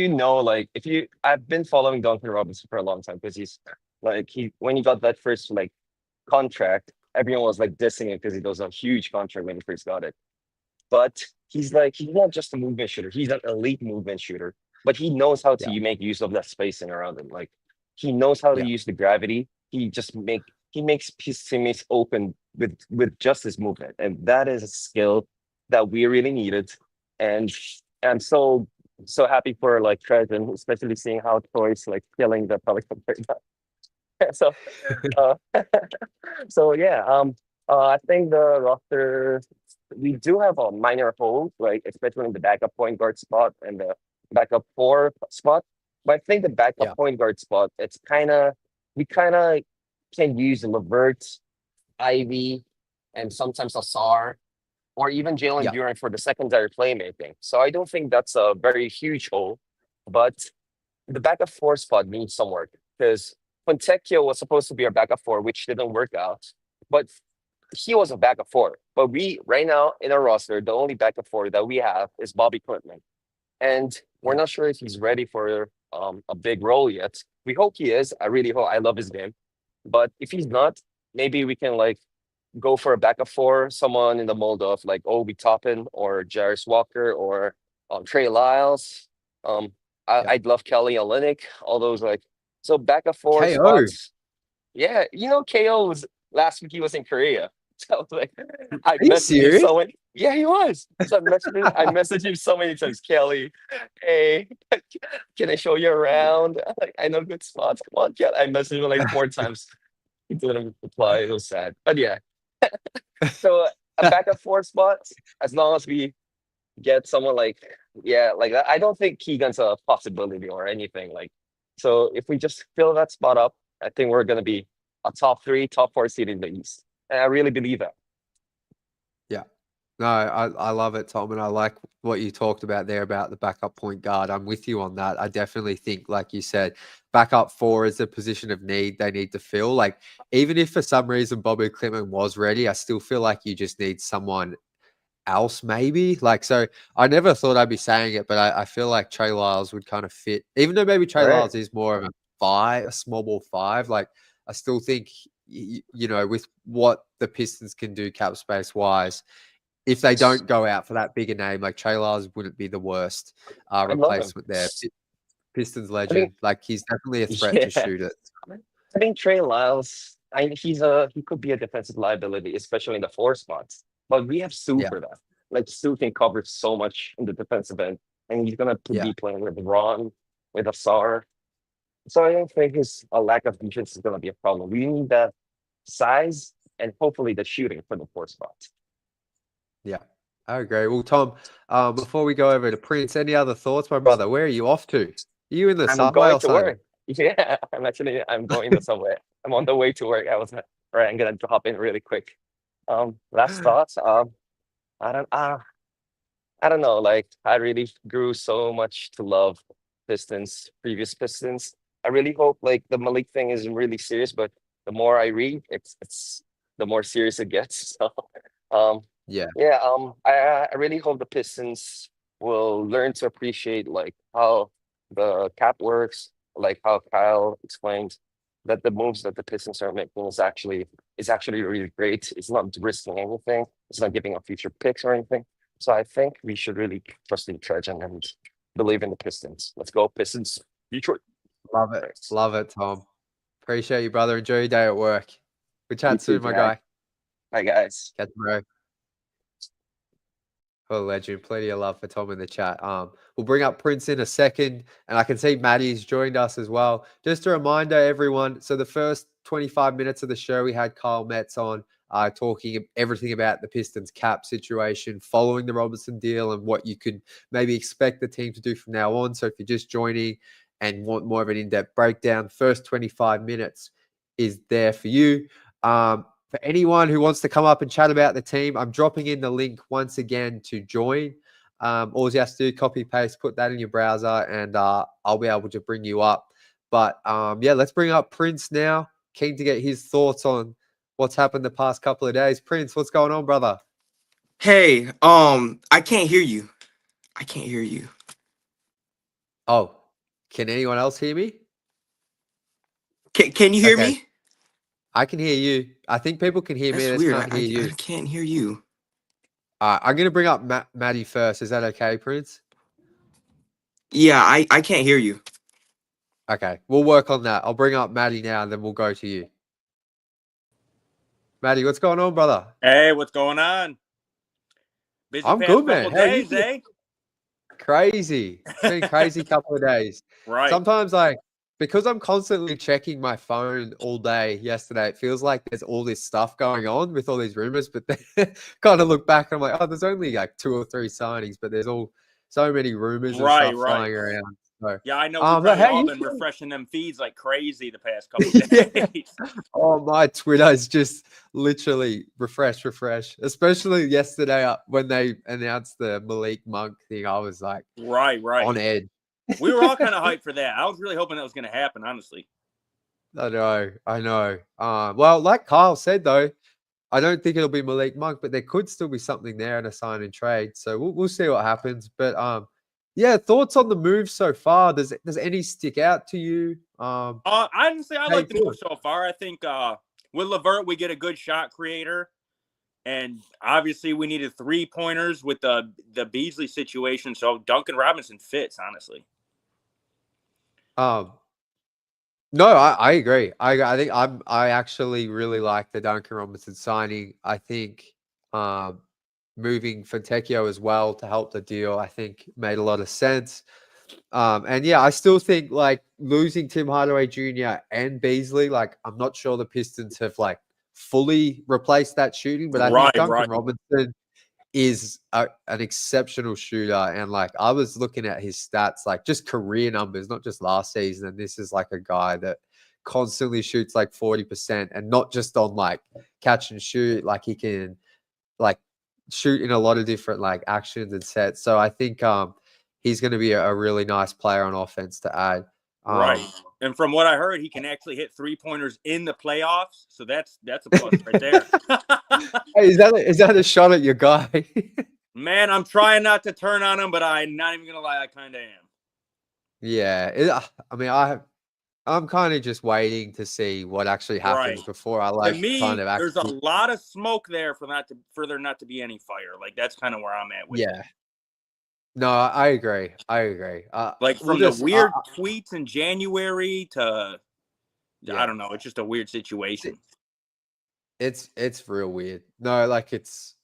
know, like if you I've been following Duncan Robinson for a long time because he's like he when he got that first like contract, everyone was like dissing it because it was a huge contract when he first got it. But he's not just a movement shooter. He's an elite movement shooter. But he knows how Yeah, to make use of that spacing around him. Like he knows how to yeah, use the gravity. He makes his teammates open with just his movement. And that is a skill that we really needed. And I'm so happy for like Treasure, especially seeing how Troy's like killing the Pelicans right now. So uh so yeah, I think the roster we do have a minor hole, like especially in the backup point guard spot and the backup four spot. But I think the backup yeah, point guard spot, it's kind of can use Levert, Ivy, and sometimes Asar, or even Jalen yeah, Duren for the secondary playmaking. So I don't think that's a very huge hole, but the backup four spot needs some work because Fontecchio was supposed to be our backup four, which didn't work out. But he was a backup four. But we right now in our roster, the only backup four that we have is Bobby Clinton, and we're yeah, not sure if he's ready for a big role yet. We hope he is. I really hope. I love his game, but if he's not, maybe we can like go for a backup four, someone in the mold of like Obi Toppin or Jarris Walker or Trey Lyles. Um, yeah. I'd love Kelly Olynyk. All those like so backup four KO. spots. Yeah, KO was last week. He was in Korea. So I was like, I Are you messaged him serious? so many. Yeah, he was. So I messaged him so many times. Kelly, hey, can I show you around? Like, I know good spots. Come on, Kelly. I messaged him like 4 times. He didn't reply. It was sad. But yeah, so a backup four spot, as long as we get someone like, yeah, like that. I don't think Keegan's a possibility or anything. Like, so if we just fill that spot up, I think we're gonna be a top three, top four seed in the East. And I really believe that. Yeah. No, I love it, Tom, and I like what you talked about there about the backup point guard. I'm with you on that. I definitely think, like you said, backup four is a position of need they need to fill. Like, even if for some reason Bobby Clement was ready, I still feel like you just need someone else, maybe. Like, so I never thought I'd be saying it, but I feel like Trey Lyles would kind of fit, even though maybe Trey Right. Lyles is more of a five, a small ball five. Like, I still think, you know, with what the Pistons can do cap space wise, if they don't go out for that bigger name, like Trey Lyles wouldn't be the worst I love him. replacement there. Pistons I think, legend, like he's definitely a threat to yeah, shoot it. I think Trey Lyles. He could be a defensive liability, especially in the four spots. But we have Sue Yeah, for that. Like Sue can cover so much in the defensive end, and he's gonna yeah, be playing with Ron, with Asar. So I don't think his a lack of defense is gonna be a problem. We need that size and hopefully the shooting for the four spots. yeah. I agree. Well, Tom, before we go over to Prince, any other thoughts, my brother? Where are you off to? Are you in the I'm subway going or to something? work. Yeah, I'm going the subway. I'm on the way to work. All right, I'm gonna hop in really quick. Last thoughts. I don't I don't know. Like I really grew so much to love Pistons, previous Pistons. I really hope like the Malik thing isn't really serious, but the more I read, it's the more serious it gets. So um Yeah, yeah, I really hope the Pistons will learn to appreciate like how the cap works, like how Kyle explained that the moves that the Pistons are making is actually really great. It's not risking anything. It's not giving up future picks or anything. So I think we should really trust in Trajan and believe in the Pistons. Let's go, Pistons. Detroit. love it. Thanks. Love it, Tom. Appreciate you, brother. Enjoy your day at work. We You chat too, soon, my Jack. guy. Bye, guys. Catch you, bro. Oh, legend. Plenty of love for Tom in the chat. We'll bring up Prince in a second, and I can see Matty's joined us as well. Just a reminder, everyone. So the first 25 minutes of the show, we had Kyle Metz on, talking everything about the Pistons cap situation following the Robinson deal and what you could maybe expect the team to do from now on. So if you're just joining and want more of an in-depth breakdown, first 25 minutes is there for you. For anyone who wants to come up and chat about the team, I'm dropping in the link once again to join. All you have to do, copy, paste, put that in your browser, and I'll be able to bring you up. But yeah, let's bring up Prince now. Keen to get his thoughts on what's happened the past couple of days. Prince, what's going on, brother? Hey, I can't hear you. I can't hear you. Oh, can anyone else hear me? Can you hear Okay, me? I can hear you. I think people can hear me. That's They just weird. can't hear I you. can't hear you. I'm going to bring up Matty first. Is that okay, Prince? Yeah, I can't hear you. Okay, we'll work on that. I'll bring up Matty now, and then we'll go to you. Matty, what's going on, brother? Hey, what's going on? Busy I'm past good, man. couple How are you days, doing? eh? Crazy. It's been a crazy couple of days. Right. Sometimes, like, because I'm constantly checking my phone all day yesterday, it feels like there's all this stuff going on with all these rumors, but then kind of look back and I'm like, oh, there's only like 2 or 3 signings, but there's all so many rumors and Right, stuff right. flying around. So, Yeah, I know we've but probably how all you been feeling? refreshing them feeds like crazy the past couple Yeah. days. Oh, my Twitter is just literally refresh. Especially yesterday when they announced the Malik Monk thing, I was like Right, right. on edge. We were all kind of hyped for that. I was really hoping that was going to happen, honestly. I know. Well, like Kyle said though, I don't think it'll be Malik Monk, but there could still be something there in a sign and trade. So we'll see what happens. But yeah, thoughts on the move so far? Does any stick out to you? Honestly, I How you like the feel? move so far. I think with Levert, we get a good shot creator. And obviously, we needed 3-pointers with the Beasley situation. So Duncan Robinson fits, honestly. No, I agree. I think I actually really like the Duncan Robinson signing. I think moving Fontecchio as well to help the deal, I think made a lot of sense. And yeah, I still think like losing Tim Hardaway Jr. and Beasley, like I'm not sure the Pistons have like fully replaced that shooting, but I think Right, Duncan right. Robinson is an exceptional shooter. And like I was looking at his stats, like just career numbers, not just last season. And this is like a guy that constantly shoots like 40% and not just on like catch and shoot. Like he can like shoot in a lot of different like actions and sets. So I think he's going to be a really nice player on offense to add. Right. And from what I heard, he can actually hit 3-pointers in the playoffs. So that's a plus right there. Hey, is that a shot at your guy? Man, I'm trying not to turn on him, but I'm not even gonna lie, I kind of am. Yeah, I mean, I'm kind of just waiting to see what actually happens Right. before I To like me, kind of there's a actually. lot of smoke there for there not to be any fire. Like that's kind of where I'm at with it. Yeah. No, I agree. I agree. Like we'll from the just weird tweets in January to Yeah. I don't know, it's just a weird situation. It's real weird. No, like it's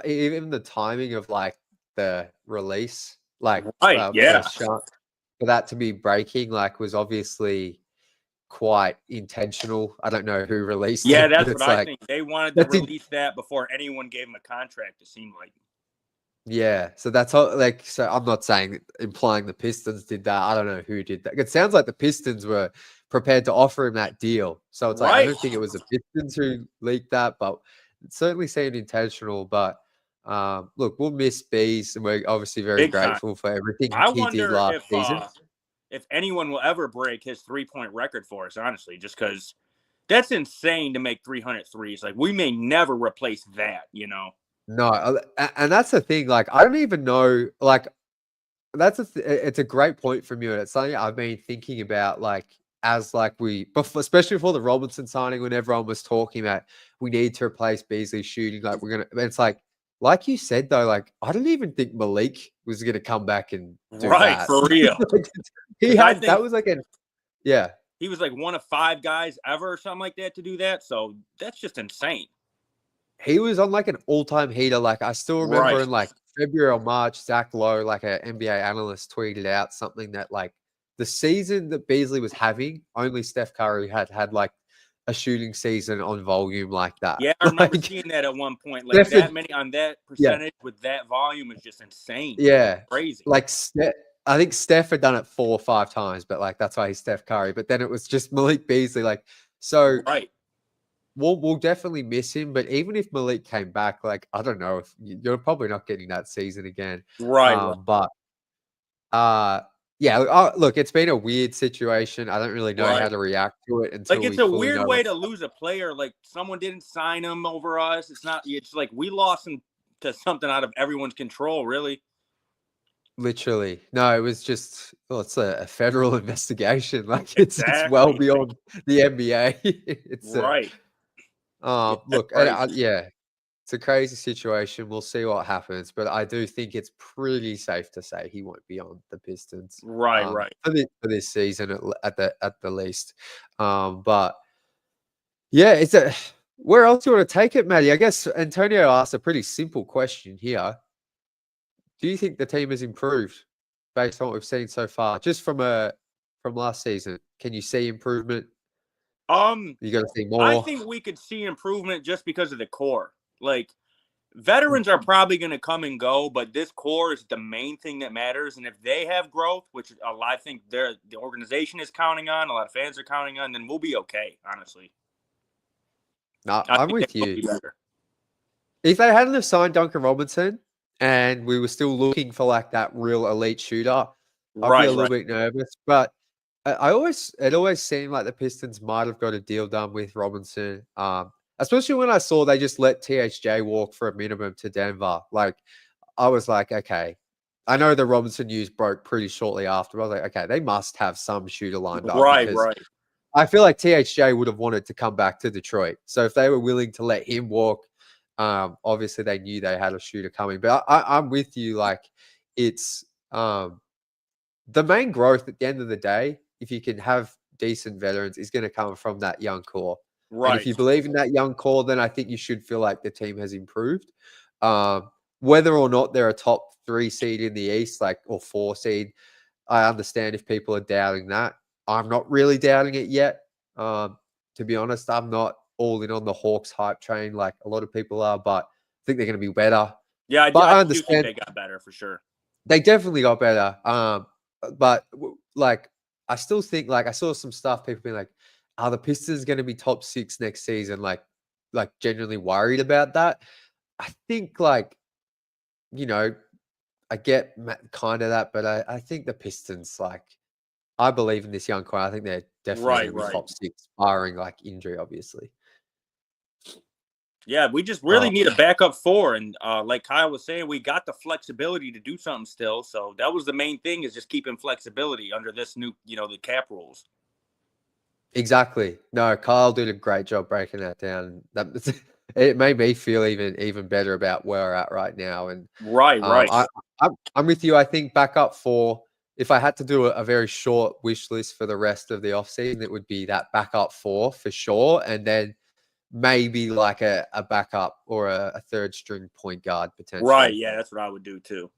even the timing of like the release, like Right, yeah. for that to be breaking, like was obviously quite intentional. I don't know who released Yeah, it, that's but what it's I like think. They wanted to that's in- release that before anyone gave him a contract, it seemed like. yeah. So that's all. Like, so I'm not saying implying the Pistons did that. I don't know who did that. It sounds like the Pistons were prepared to offer him that deal. So it's like I Right. don't think it was the Pistons who leaked that, but it certainly seemed intentional. But look, we'll miss Bees, and we're obviously very Big time. grateful for everything I he did wonder last season. if anyone will ever break his 3-point record for us, honestly, just because that's insane to make 300 threes. Like, we may never replace that, you know? No, and that's the thing. Like, I don't even know. Like, it's a great point from you, and it's something I've been thinking about. Like, as like especially before the Robinson signing, when everyone was talking about we need to replace Beasley's shooting. Like, we're gonna. It's like you said though. Like, I don't even think Malik was gonna come back and do Right, that. for real. That was like yeah. He was like one of 5 guys ever or something like that to do that. So that's just insane. He was on like an all-time heater. Like I still remember Right. in like February or March, Zach Lowe, like an NBA analyst, tweeted out something that like the season that Beasley was having, only Steph Curry had like a shooting season on volume like that. Yeah, I remember Like, seeing that at one point. Like that many on that percentage with that volume is just insane. Yeah, crazy. Like I think Steph had done it 4 or 5 times, but like that's why he's Steph Curry. But then it was just Malik Beasley. Like so. Right. We'll definitely miss him, but even if Malik came back, like I don't know if you're probably not getting that season again. Right. But yeah, look, it's been a weird situation. I don't really know how to react to it until like it's a weird way to lose a player. Like someone didn't sign him over us. It's like we lost him to something out of everyone's control, really. Literally. No, it was just it's a federal investigation. Like it's well beyond the NBA. It's right. Look, yeah, it's a crazy situation. We'll see what happens, but I do think it's pretty safe to say he won't be on the Pistons, right, for this season at the least. But yeah, where else do you want to take it, Matty? I guess Antonio asked a pretty simple question here. Do you think the team has improved based on what we've seen so far, just from last season? Can you see improvement? You got to see more. I think we could see improvement just because of the core. Like veterans are probably going to come and go, but this core is the main thing that matters. And if they have growth, which I think the organization is counting on, a lot of fans are counting on, then we'll be okay. Honestly, no, I'm with you. If they hadn't have signed Duncan Robinson and we were still looking for like that real elite shooter, I'd be a little bit nervous. But it always seemed like the Pistons might have got a deal done with Robinson. Especially when I saw they just let THJ walk for a minimum to Denver. Like, I was like, okay. I know the Robinson news broke pretty shortly after. But I was like, okay, they must have some shooter lined up. Right. I feel like THJ would have wanted to come back to Detroit. So if they were willing to let him walk, obviously they knew they had a shooter coming. But I'm with you. Like, it's the main growth at the end of the day, if you can have decent veterans, is going to come from that young core. Right. And if you believe in that young core, then I think you should feel like the team has improved. Whether or not they're a top 3 seed in the East, or 4 seed, I understand if people are doubting that. I'm not really doubting it yet. To be honest, I'm not all in on the Hawks hype train like a lot of people are, but I think they're going to be better. Yeah, I understand. Do think they got better for sure. They definitely got better. But like, I still think I saw some stuff, people being like, are the Pistons going to be top 6 next season? Like genuinely worried about that. I think you know, I get kind of that, but I think the Pistons, like, I believe in this young core. I think they're definitely going to be top 6, barring like injury, obviously. Yeah, we just really need a backup 4, and like Kyle was saying, we got the flexibility to do something still. So that was the main thing, is just keeping flexibility under this new, the cap rules. Exactly. No, Kyle did a great job breaking that down. It made me feel even better about where we're at right now. And right. I'm with you. I think backup 4. If I had to do a very short wish list for the rest of the offseason, it would be that backup 4 for sure, and then maybe like a backup or a third string point guard potentially. Right. Yeah, that's what I would do too.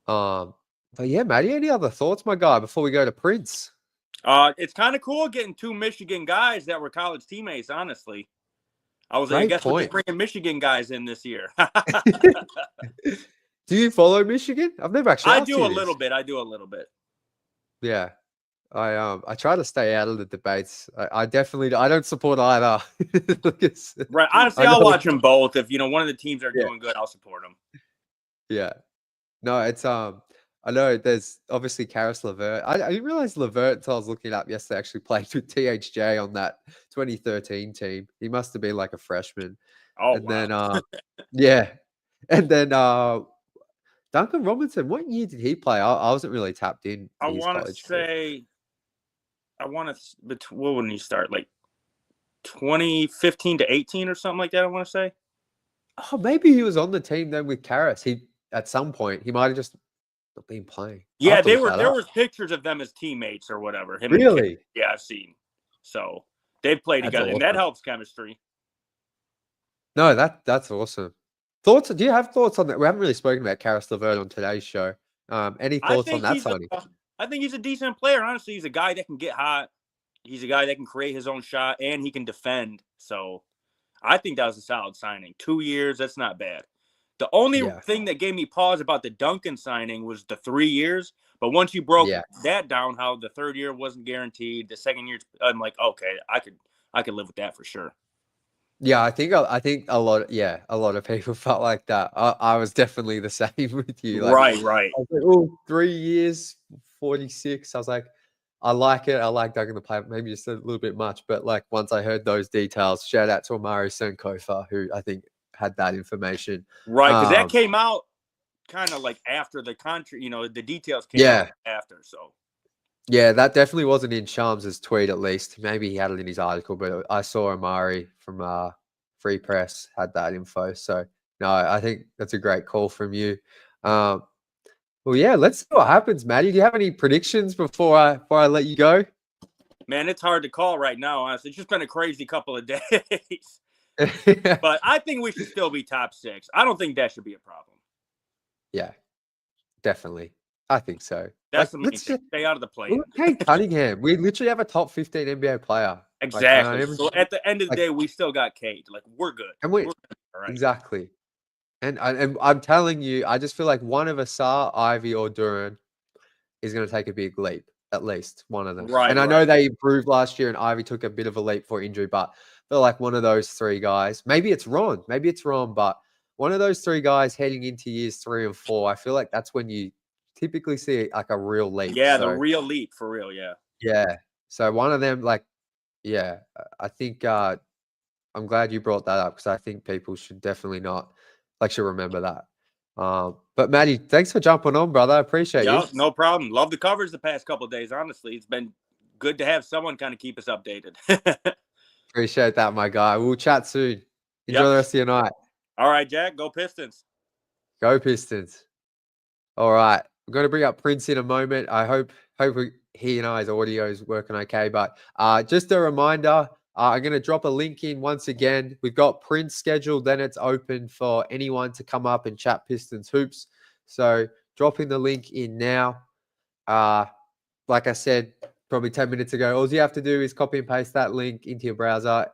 But yeah, Matty, any other thoughts, my guy, before we go to Prince? It's kind of cool getting 2 Michigan guys that were college teammates, honestly. I was like, I guess we're just bringing Michigan guys in this year. Do you follow Michigan? I've never actually asked you this. I do a little bit. Yeah. I try to stay out of the debates. I don't support either. Right. Honestly, I'll watch them both. If one of the teams are doing good, I'll support them. Yeah. No, it's I know there's obviously Karis LeVert. I didn't realize LeVert until I was looking up yesterday actually played with THJ on that 2013 team. He must have been like a freshman. Oh, and wow. Then and then Duncan Robinson, what year did he play? I wasn't really tapped in. I want to say, what when he start? Like 2015 to 18 or something like that, I want to say. Oh, maybe he was on the team then with Karis. At some point, he might have just not been playing. Yeah, there was pictures of them as teammates or whatever. Really? Yeah, I've seen. So they've played together, and that helps chemistry. No, that's awesome. Thoughts? Do you have thoughts on that? We haven't really spoken about Karis LeVert on today's show. Any thoughts on that signing? I think he's a decent player. Honestly, he's a guy that can get hot. He's a guy that can create his own shot, and he can defend. So I think that was a solid signing. 2 years, that's not bad. The only thing that gave me pause about the Duncan signing was the 3 years. But once you broke that down, how the third year wasn't guaranteed, the second year, I'm like, okay, I could live with that for sure. Yeah, I think a lot of people felt like that. I was definitely the same with you. Right. I was like, 3 years, 46. I was like, I like it. I like Duncan the player, maybe just a little bit much. But like once I heard those details, shout out to Amari Sankofa, who I think had that information. Right, because that came out kind of like after the country, the details came out after. So yeah, that definitely wasn't in Shams' tweet, at least. Maybe he had it in his article, but I saw Amari from Free Press had that info. So no, I think that's a great call from you. Well, yeah, let's see what happens, Matty. Do you have any predictions before I let you go? Man, it's hard to call right now, honestly. It's just been a crazy couple of days. But I think we should still be top 6. I don't think that should be a problem. Yeah, definitely. I think so. That's the main thing. Stay out of the play. Hey, Cunningham. We literally have a top 15 NBA player. Exactly. So at the end of the day, we still got Kate. Like, we're good. And we're good. All right. Exactly. And I'm telling you, I just feel like one of Asar, Ivy, or Duran is going to take a big leap. At least one of them. Right. And I know they improved last year, and Ivy took a bit of a leap for injury, but I feel like one of those 3 guys. Maybe it's Ron, but one of those 3 guys heading into years 3 and 4. I feel like that's when you typically see like a real leap. Yeah, the real leap for real. Yeah. Yeah. So one of them, I think I'm glad you brought that up because I think people should definitely should remember that. But Matty, thanks for jumping on, brother. I appreciate you. No problem. Love the coverage the past couple of days. Honestly, it's been good to have someone kind of keep us updated. Appreciate that, my guy. We'll chat soon. Enjoy the rest of your night. All right, Jack. Go Pistons. Go Pistons. All right. We're going to bring up Prince in a moment. I hope he and I's audio is working okay. But just a reminder, I'm going to drop a link in once again. We've got Prince scheduled. Then it's open for anyone to come up and chat Pistons hoops. So dropping the link in now. Like I said, probably 10 minutes ago, all you have to do is copy and paste that link into your browser,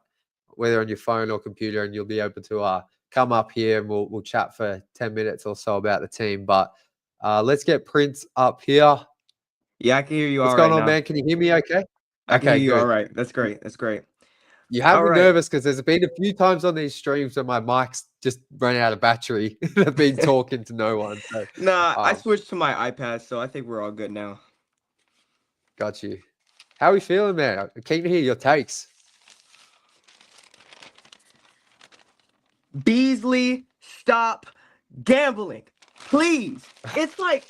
whether on your phone or computer, and you'll be able to come up here and we'll chat for 10 minutes or so about the team. But let's get Prince up here. Yeah, I can hear you all right. What's going on, man? Can you hear me okay? I can hear you all right. That's great. You have All me right. nervous because there's been a few times on these streams where my mic's just run out of battery. I've been talking to no one. So, Nah, I um, switched to my iPad, so I think we're all good now. got you. How are we feeling, man? I'm keen to hear your takes. Beasley, stop gambling, please. It's like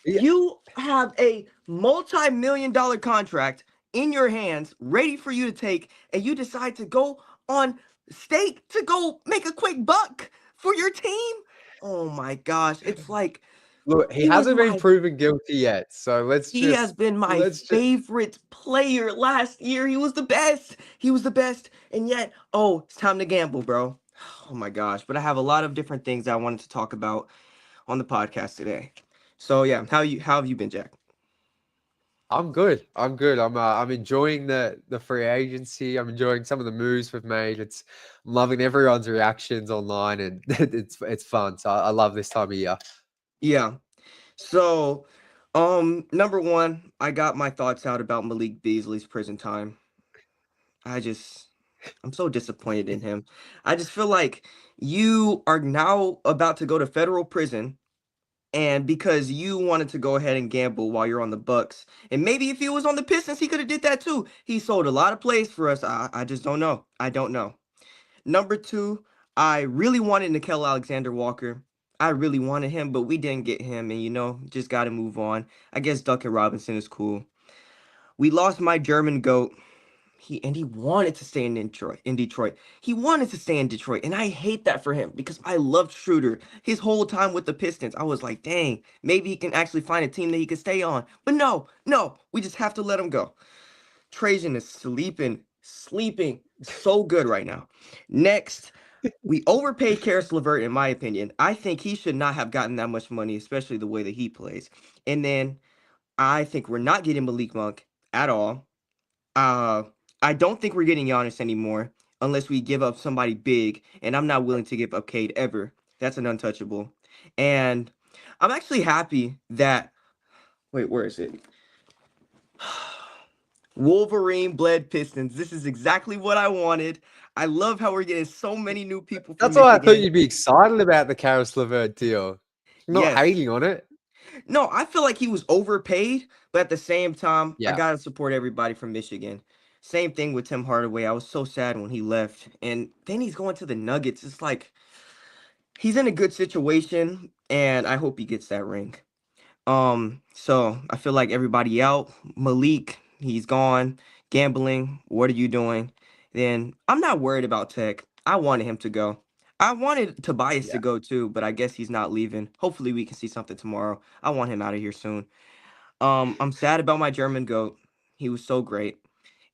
Yeah. you have a multi-million-dollar contract in your hands, ready for you to take, and you decide to go on stake to go make a quick buck for your team. Oh my gosh, it's like Look, he he was hasn't been my proven guilty yet. So he has been my let's just favorite player last year. He was the best. He was the best. And yet, oh, it's time to gamble, bro. Oh my gosh. But I have a lot of different things I wanted to talk about on the podcast today. So yeah, how have you been, Jack? I'm good. I'm good. I'm enjoying the free agency. I'm enjoying some of the moves we've made. I'm loving everyone's reactions online, and it's fun. So I love this time of year. Yeah. So, number one, I got my thoughts out about Malik Beasley's prison time. I'm so disappointed in him. I just feel like you are now about to go to federal prison, and because you wanted to go ahead and gamble while you're on the Bucks, and maybe if he was on the Pistons, he could have did that too. He sold a lot of plays for us. I just don't know. I don't know. Number two, I really wanted Nickel Alexander Walker. I really wanted him, but we didn't get him, and just got to move on. I guess Duncan Robinson is cool. We lost my German goat. He wanted to stay in Detroit. He wanted to stay in Detroit. And I hate that for him because I loved Schroder his whole time with the Pistons. I was like, dang, maybe he can actually find a team that he can stay on. But no, we just have to let him go. Trajan is sleeping so good right now. Next, we overpaid Karis LeVert, in my opinion. I think he should not have gotten that much money, especially the way that he plays. And then I think we're not getting Malik Monk at all. I don't think we're getting Giannis anymore unless we give up somebody big, and I'm not willing to give up Cade ever. That's an untouchable. And I'm actually happy that wait, where is it? Wolverine bled Pistons. This is exactly what I wanted. I love how we're getting so many new people from That's why I thought Michigan. you'd be excited about the Karis LeVert deal. Not Yes. hating on it. No, I feel like he was overpaid, but at the same time, I Yeah. gotta support everybody from Michigan. Same thing with Tim Hardaway. I was so sad when he left, and then he's going to the Nuggets. It's like he's in a good situation, and I hope he gets that ring. So I feel like everybody out. Malik, he's gone. Gambling, what are you doing? Then I'm not worried about Tech. I wanted him to go. I wanted Tobias to Yeah. go too, but I guess he's not leaving. Hopefully we can see something tomorrow. I want him out of here soon. I'm sad about my German goat. He was so great.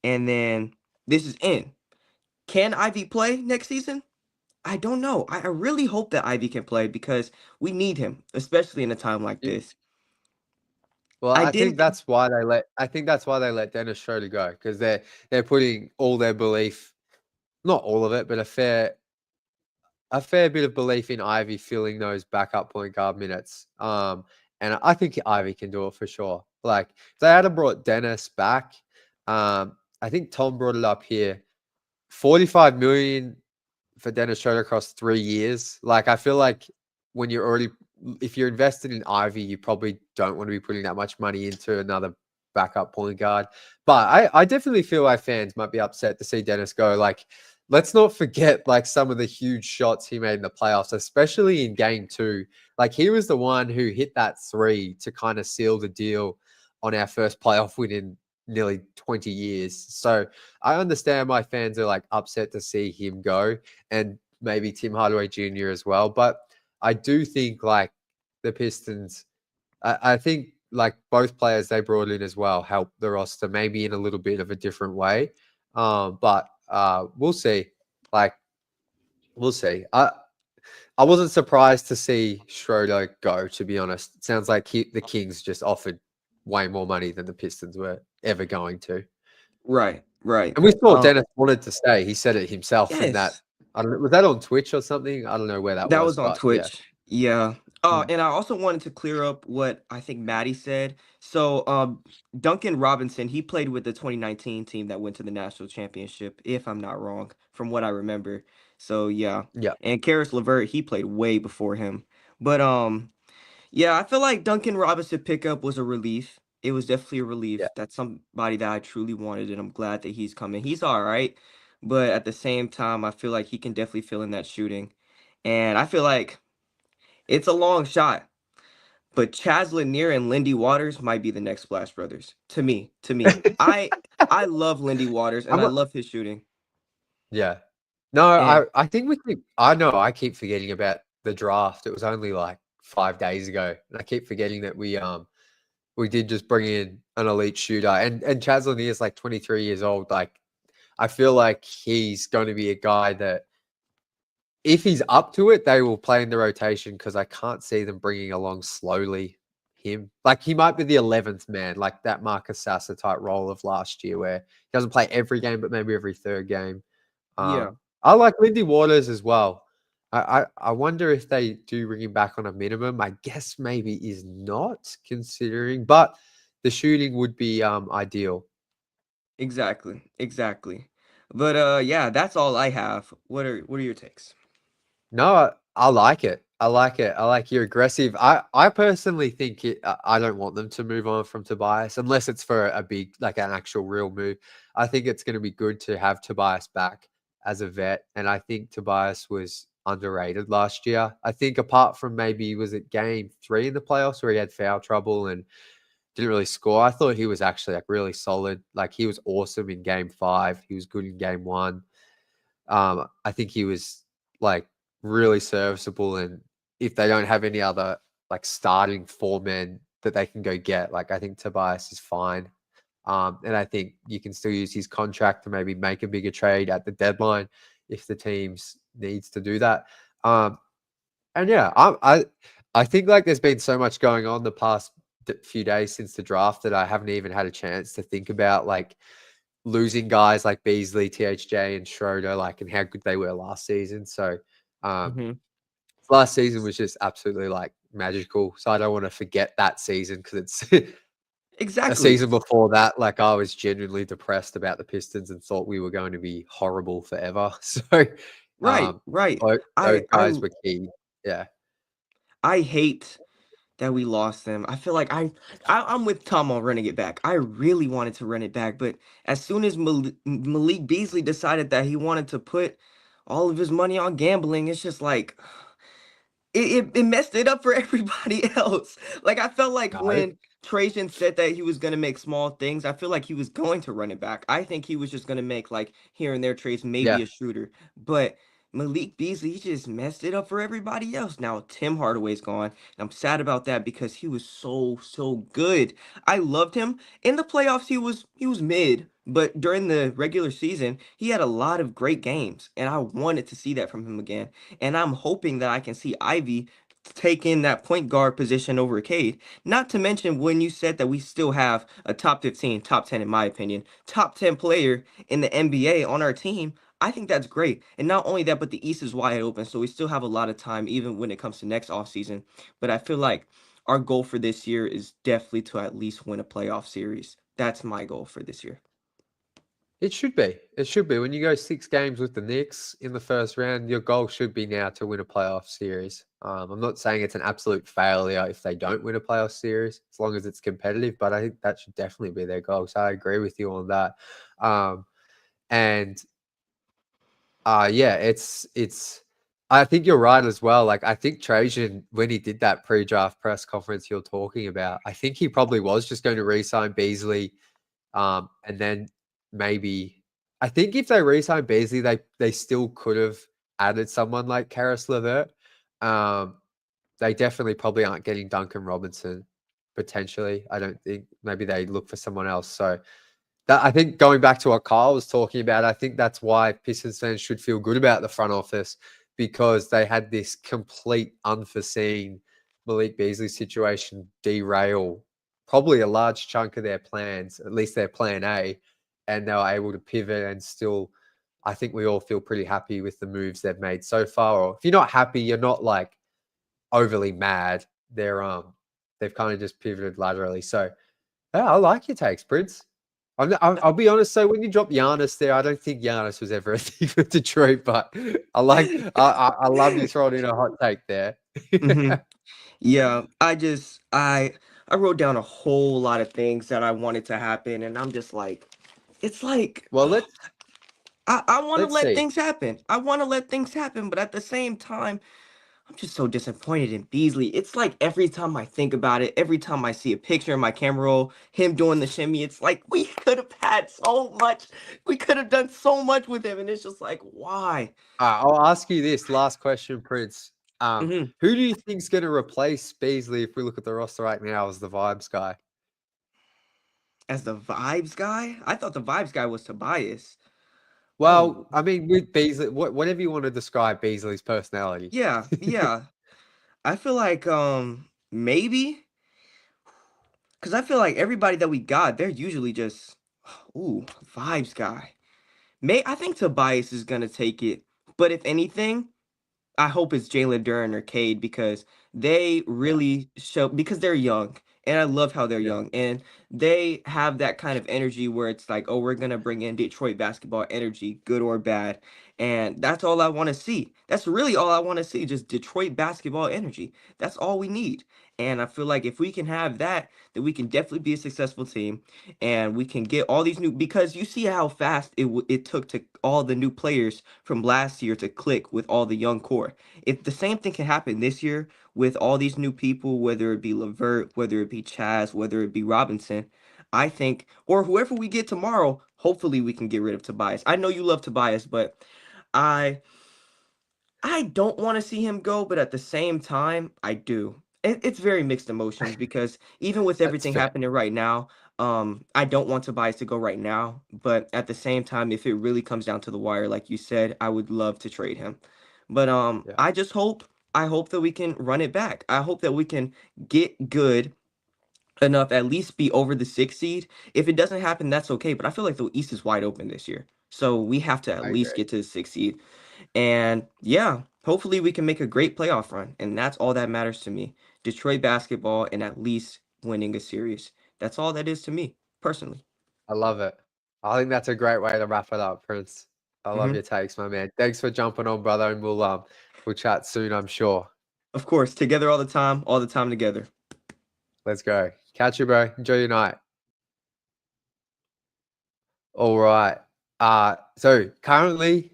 And then this is in. Can Ivy play next season? I don't know. I really hope that Ivy can play because we need him, especially in a time like Yeah. this. Well, I I think didn't. that's why they let Dennis Schroder go, because they're putting all their belief, not all of it, but a fair bit of belief in Ivy filling those backup point guard minutes. And I think Ivy can do it for sure. Like, if they had brought Dennis back, I think Tom brought it up here. 45 million for Dennis Schroder across 3 years. Like, I feel like if you're invested in Ivy, you probably don't want to be putting that much money into another backup point guard. But I definitely feel like fans might be upset to see Dennis go. Like, let's not forget like some of the huge shots he made in the playoffs, especially in game 2. Like, he was the one who hit that 3 to kind of seal the deal on our first playoff win in nearly 20 years. So I understand why fans are like upset to see him go, and maybe Tim Hardaway Jr. as well. But I do think like the Pistons, I think like both players they brought in as well help the roster, maybe in a little bit of a different way. But we'll see. Like, we'll see. I wasn't surprised to see Schroder go, to be honest. It sounds like the Kings just offered way more money than the Pistons were ever going to. Right. And we saw Dennis wanted to stay. He said it himself in that. Yes, I don't know. Was that on Twitch or something? I don't know where that that was, was on but yeah. Twitch. Yeah. And I also wanted to clear up what I think Matty said. So, Duncan Robinson, he played with the 2019 team that went to the national championship, if I'm not wrong, from what I remember. So, yeah. Yeah. And Karis LeVert, he played way before him. But yeah, I feel like Duncan Robinson pickup was a relief. It was definitely a Yeah. relief. That's somebody that I truly wanted, and I'm glad that he's coming. He's all right, but at the same time, I feel like he can definitely fill in that shooting. And I feel like it's a long shot, but Chaz Lanier and Lindy Waters might be the next Splash Brothers. To me, I love Lindy Waters and I'm I a, love his shooting. yeah. No, And I think we keep. I know I keep forgetting about the draft. It was only like 5 days ago, and I keep forgetting that we did just bring in an elite shooter, and Chaz Lanier is like 23 years old. Like I feel like he's going to be a guy that if he's up to it, they will play in the rotation because I can't see them bringing along slowly him. Like he might be the 11th man, like that Marcus Sasser type role of last year where he doesn't play every game, but maybe every third game. yeah, I like Lindy Waters as well. I wonder if they do bring him back on a minimum. I guess maybe is not considering, but the shooting would be ideal. exactly. But yeah, that's all I have. What are your takes? No, I like it. I like it. I like you're aggressive. I personally think I don't want them to move on from Tobias unless it's for a big, like an actual real move. I think it's going to be good to have Tobias back as a vet. And I think Tobias was underrated last year. I think apart from maybe, was it game 3 in the playoffs where he had foul trouble and didn't really score? I thought he was actually like really solid. Like he was awesome in game 5. He was good in game 1. I think he was like really serviceable, and if they don't have any other like starting 4 men that they can go get, like I think Tobias is fine. And I think you can still use his contract to maybe make a bigger trade at the deadline if the teams needs to do that. And yeah, I think like there's been so much going on the past few days since the draft that I haven't even had a chance to think about like losing guys like Beasley, THJ, and Schroder, like, and how good they were last season. So, Mm-hmm. last season was just absolutely like magical. So I don't want to forget that season because it's a Exactly. season before that. Like I was genuinely depressed about the Pistons and thought we were going to be horrible forever. So, Right, right. those I I guys were key. Yeah, I hate that we lost them. I feel like I'm with Tom on running it back. I really wanted to run it back, but as soon as Malik Beasley decided that he wanted to put all of his money on gambling, it's just like it messed it up for everybody else. Like I felt like no, when Trajan said that he was gonna make small things, I feel like he was going to run it back. I think he was just gonna make like here and there trades, maybe yeah, a shooter. But Malik Beasley, he just messed it up for everybody else. Now Tim Hardaway's gone. And I'm sad about that because he was so good. I loved him. In the playoffs, he was mid, but during the regular season, he had a lot of great games. And I wanted to see that from him again. And I'm hoping that I can see Ivy take in that point guard position over Cade. Not to mention when you said that we still have a top 15, top 10 in my opinion, top 10 player in the NBA on our team. I think that's great. And not only that, but the East is wide open. So we still have a lot of time even when it comes to next offseason. But I feel like our goal for this year is definitely to at least win a playoff series. That's my goal for this year. it should be. It should be. When you go 6 games with the Knicks in the first round, your goal should be now to win a playoff series. I'm not saying it's an absolute failure if they don't win a playoff series, as long as it's competitive, but I think that should definitely be their goal. So I agree with you on that. And yeah, it's. I think you're right as well. Like I think Trajan, when he did that pre-draft press conference you're talking about, I think he probably was just going to re-sign Beasley, and then maybe I think if they re-sign Beasley, they still could have added someone like Karis LeVert. They definitely probably aren't getting Duncan Robinson potentially. I don't think maybe they look for someone else. So that I think going back to what Kyle was talking about, I think that's why Pistons fans should feel good about the front office because they had this complete unforeseen Malik Beasley situation derail probably a large chunk of their plans, at least their plan A, and they were able to pivot and still, I think we all feel pretty happy with the moves they've made so far. Or if you're not happy, you're not like overly mad. They've kind of just pivoted laterally. So yeah, I like your takes, Prince. I'll be honest. So when you drop Giannis there, I don't think Giannis was ever a thing for Detroit, but I love you throwing in a hot take there. Mhm. Yeah, I wrote down a whole lot of things that I wanted to happen, and I'm just like, it's like Well, I want to let's let see. things happen. I want to let things happen, but at the same time, I'm just so disappointed in Beasley. It's like every time I think about it, every time I see a picture in my camera roll, him doing the shimmy, it's like we could have had so much. We could have done so much with him, and it's just like, why? I'll ask you this last question, Prince. hmm Who do you think's going to replace Beasley if we look at the roster right now as the vibes guy? As the vibes guy, I thought the vibes guy was Tobias. Oh, Well, I mean, with Beasley, whatever you want to describe Beasley's personality. yeah, yeah. I feel like maybe because I feel like everybody that we got, they're usually just ooh, vibes guy. I think Tobias is gonna take it, but if anything, I hope it's Jalen Duren or Cade because they Yeah, really show because they're young and I love how they're yeah, young and they have that kind of energy where it's like, oh, we're gonna bring in Detroit basketball energy, good or bad, and that's all I want to see. That's really all I want to see, just Detroit basketball energy. That's all we need. And I feel like if we can have that, then we can definitely be a successful team, and we can get all these new because you see how fast it took to all the new players from last year to click with all the young core. If the same thing can happen this year with all these new people, whether it be Levert, whether it be Chaz, whether it be Robinson, I think, or whoever we get tomorrow, hopefully we can get rid of Tobias. I know you love Tobias, but I I don't want to see him go, but at the same time, I do. It's very mixed emotions because even with that's everything fair. happening right now, I don't want Tobias to go right now. But at the same time, if it really comes down to the wire, like you said, I would love to trade him. But Yeah, I hope that we can run it back. I hope that we can get good enough, at least be over the 6 seed. If it doesn't happen, that's okay. But I feel like the East is wide open this year. So we have to at I least agree. get to the 6 seed. And yeah, hopefully we can make a great playoff run. And that's all that matters to me. Detroit basketball and at least winning a series. That's all that is to me, personally. I love it. I think that's a great way to wrap it up, Prince. I love hmm your takes, my man. Thanks for jumping on, brother, and we'll chat soon, I'm sure. Of course, together all the time together. Let's go. Catch you, bro. Enjoy your night. All right. So currently,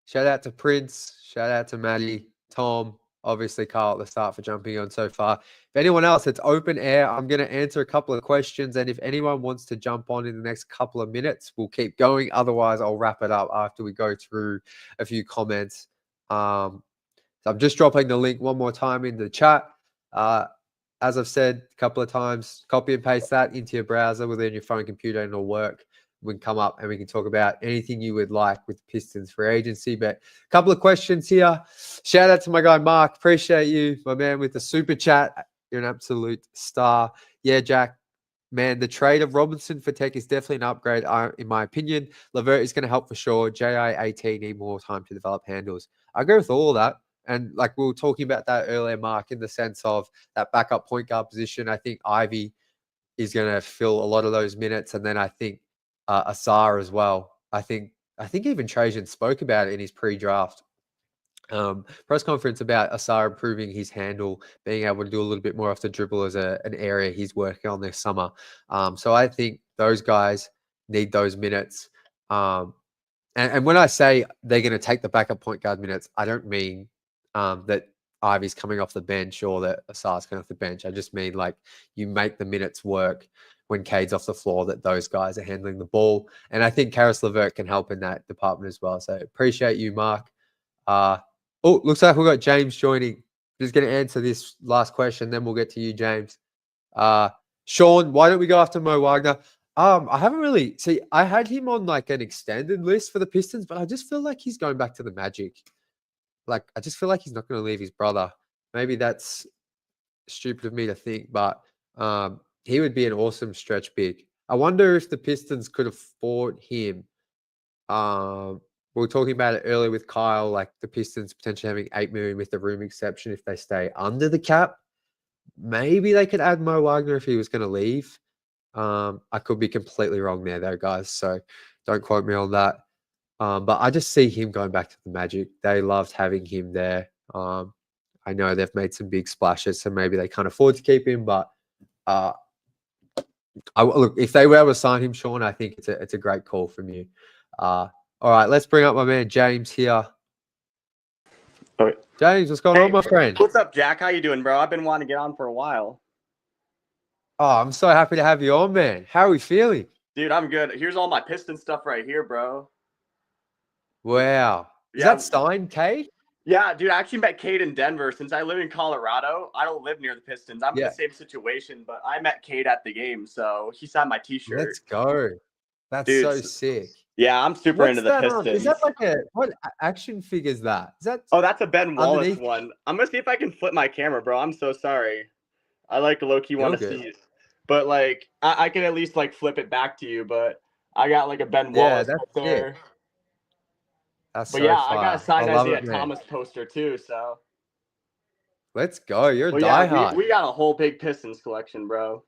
shout out to Prince, shout out to Matty, Tom, obviously Carl at the start for jumping on so far. If anyone else, it's open air. I'm going to answer a couple of questions, and if anyone wants to jump on in the next couple of minutes, we'll keep going. Otherwise, I'll wrap it up after we go through a few comments. So I'm just dropping the link one more time in the chat. As I've said a couple of times, copy and paste that into your browser within your phone computer and it'll work. We can come up and we can talk about anything you would like with Pistons free agency. But a couple of questions here. Shout out to my guy Mark. Appreciate you, my man, with the super chat. You're an absolute star. Yeah, Jack. Man, the trade of Robinson for Tech is definitely an upgrade, in my opinion. Levert is going to help for sure. JI18 need more time to develop handles. I agree with all of that. And like we were talking about that earlier, Mark, in the sense of that backup point guard position, I think Ivy is going to fill a lot of those minutes. And then I think Asar as well. I think even Trajan spoke about it in his pre-draft press conference about Asar improving his handle, being able to do a little bit more off the dribble as an area he's working on this summer. So I think those guys need those minutes. And when I say they're going to take the backup point guard minutes, I don't mean that Ivy's coming off the bench or that Asar's coming off the bench. I just mean like you make the minutes work when Cade's off the floor, that those guys are handling the ball. And I think Karis LeVert can help in that department as well. So appreciate you, Mark. Looks like we've got James joining. Just going to answer this last question, then we'll get to you, James. Sean, why don't we go after Mo Wagner? I haven't really I had him on like an extended list for the Pistons, but I just feel like he's going back to the Magic. Like I just feel like he's not going to leave his brother. Maybe that's stupid of me to think, but he would be an awesome stretch big. I wonder if the Pistons could afford him. we were talking about it earlier with Kyle, like the Pistons potentially having $8 million with the room exception if they stay under the cap. Maybe they could add Mo Wagner if he was going to leave. I could be completely wrong there, though, guys. So don't quote me on that. But I just see him going back to the Magic. They loved having him there. I know they've made some big splashes, so maybe they can't afford to keep him. But look, if they were able to sign him, Sean, I think it's a great call from you. All right, let's bring up my man James here. All right. James, what's going on, my friend? What's up, Jack? How you doing, bro? I've been wanting to get on for a while. Oh, I'm so happy to have you on, man. How are we feeling? Dude, I'm good. Here's all my Piston stuff right here, bro. Wow. Is that signed, Kate? Yeah, dude, I actually met Cade in Denver. Since I live in Colorado, I don't live near the Pistons. I'm in the same situation, but I met Cade at the game, so he signed my T-shirt. Let's go. That's Dude, so sick. Yeah, I'm super into the Pistons. Is that like what action figure is that? Is that? Oh, that's a Ben Wallace underneath? one. I'm gonna see if I can flip my camera, bro. I'm so sorry. I like low-key want to see it, but like I can at least like flip it back to you. But I got like a Ben Wallace that's right there. sick. That's But so yeah, fire. I got a signed I love Isaiah it, man. Thomas poster too. So Let's go. You're a well, yeah, diehard. we got a whole big Pistons collection, bro.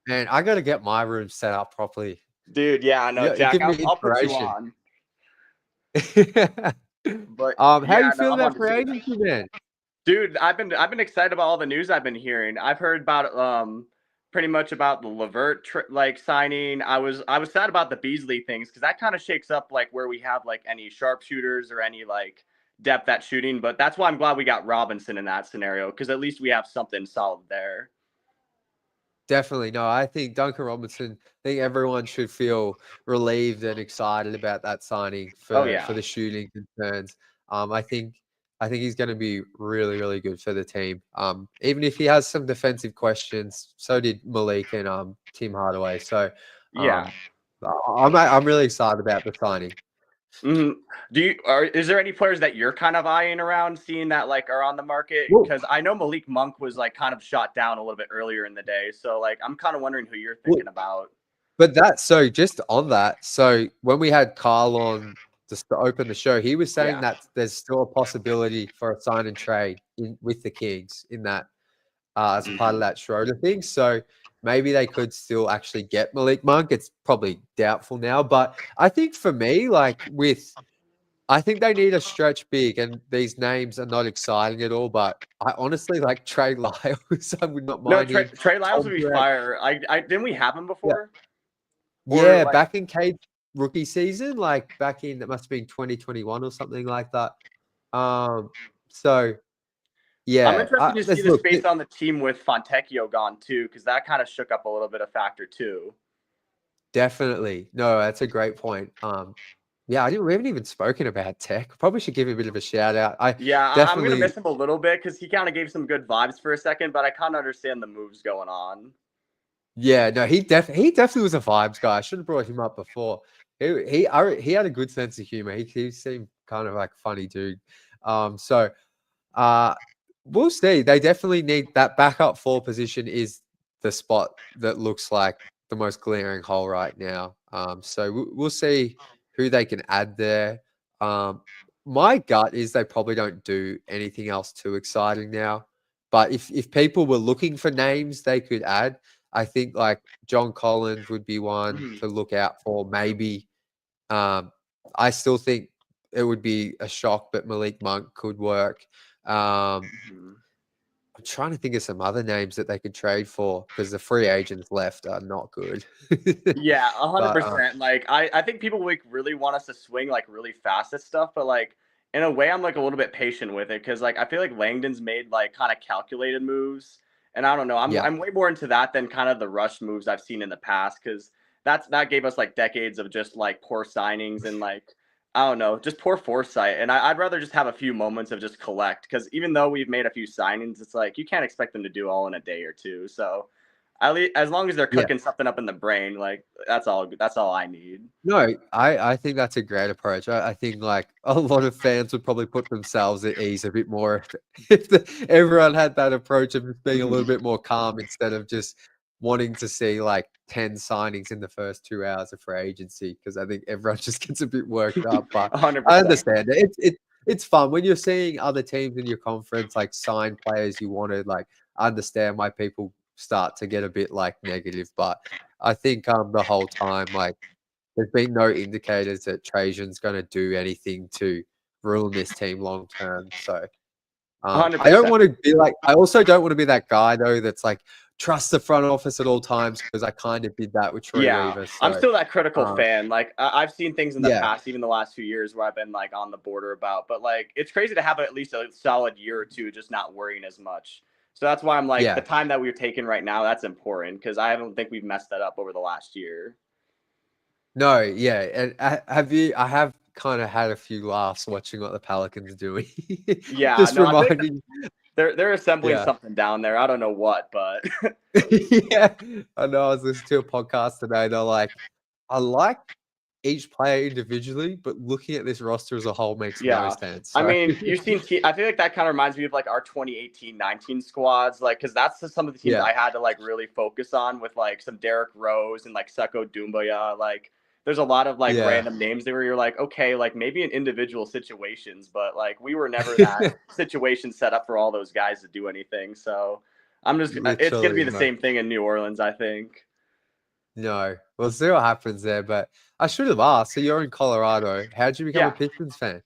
Man, I got to get my room set up properly. Dude, yeah, I know, Yeah, Jack. give me I'll put you inspiration. on. But how yeah, you no, feel I'm about on free to- agency, man? Dude, I've been excited about all the news I've been hearing. I've heard about pretty much about the Levert signing. I was sad about the Beasley things because that kind of shakes up like where we have like any sharpshooters or any like depth at shooting. But that's why I'm glad we got Robinson in that scenario because at least we have something solid there. Definitely. No, I think Duncan Robinson, I think everyone should feel relieved and excited about that signing for the shooting concerns. I think he's going to be really, really good for the team. Even if he has some defensive questions, so did Malik and Tim Hardaway. So Yeah. I'm really excited about the signing. Is there any players that you're kind of eyeing around, seeing that like are on the market? Because I know Malik Monk was like kind of shot down a little bit earlier in the day, so like I'm kind of wondering who you're thinking about. But just on that, so when we had Kyle on just to open the show, he was saying that there's still a possibility for a sign and trade with the Kings in that as part of that Schroder thing. So maybe they could still actually get Malik Monk. It's probably doubtful now, but I think for me, I think they need a stretch big, and these names are not exciting at all. But I honestly like Trey Lyles. I would not mind. No, Trey Lyles would be fire. I didn't we have him before? Yeah, back in Cade's rookie season, like back in, that must have been 2021 or something like that. So yeah, I'm interested to see the space on the team with Fontecchio gone too, because that kind of shook up a little bit of factor too. Definitely. No, that's a great point. Yeah, we haven't even spoken about Tech. Probably should give him a bit of a shout out. I'm gonna miss him a little bit because he kind of gave some good vibes for a second, but I kind of understand the moves going on. Yeah, no, he definitely was a vibes guy. I should have brought him up before. He had a good sense of humor. He seemed kind of like a funny dude. So we'll see. They definitely need that backup 4 position is the spot that looks like the most glaring hole right now. So we'll see who they can add there. My gut is they probably don't do anything else too exciting now. But if people were looking for names they could add, I think like John Collins would be one to look out for. Maybe I still think it would be a shock, but Malik Monk could work. I'm trying to think of some other names that they could trade for because the free agents left are not good. Yeah, 100%. Like I think people like really want us to swing like really fast at stuff, but like in a way I'm like a little bit patient with it because like I feel like Langdon's made like kind of calculated moves. And I don't know. I'm way more into that than kind of the rush moves I've seen in the past because that gave us like decades of just like poor signings and like I don't know, just poor foresight. And I'd rather just have a few moments of just collect because even though we've made a few signings, it's like you can't expect them to do all in a day or two. So as long as they're cooking something up in the brain, like that's all I need. No, I think that's a great approach. I think like a lot of fans would probably put themselves at ease a bit more if everyone had that approach of being a little bit more calm instead of just wanting to see like 10 signings in the first 2 hours of free agency because I think everyone just gets a bit worked up. But 100%. I understand it. It's fun when you're seeing other teams in your conference like sign players you wanted. Like, I understand why people start to get a bit like negative, but I think the whole time like there's been no indicators that Trajan's going to do anything to ruin this team long term. So I don't 100%. want to be like. I also don't want to be that guy though that's like trust the front office at all times because I kind of did that with Troy Yeah, Weaver. So, I'm still that critical um, fan. Like I've seen things in the yeah. past, even the last few years, where I've been like on the border about. But like, it's crazy to have at least a solid year or two just not worrying as much. So that's why I'm like, Yeah. the time that we're taking right now, that's important because I don't think we've messed that up over the last year. No, yeah, and have you? I have kind of had a few laughs watching what the Pelicans are doing. Yeah, Just no, I think reminding. they're assembling Yeah. something down there. I don't know what, but Yeah, I know. I was listening to a podcast today. They're like, I like each player individually, but looking at this roster as a whole makes no yeah. sense. I So, mean, you've seen. I feel like that kind of reminds me of like our 2018-19 squads, like because that's some of the teams yeah, I had to like really focus on with like some Derrick Rose and like Seko Doumbouya. Like, there's a lot of like yeah, random names there where you're like, okay, like maybe in individual situations, but like we were never that situation set up for all those guys to do anything. So it's gonna literally, be the same thing in New Orleans, I think. no. We'll see what happens there. But I should have asked. So you're in Colorado. How'd you become a Yeah. Pistons fan?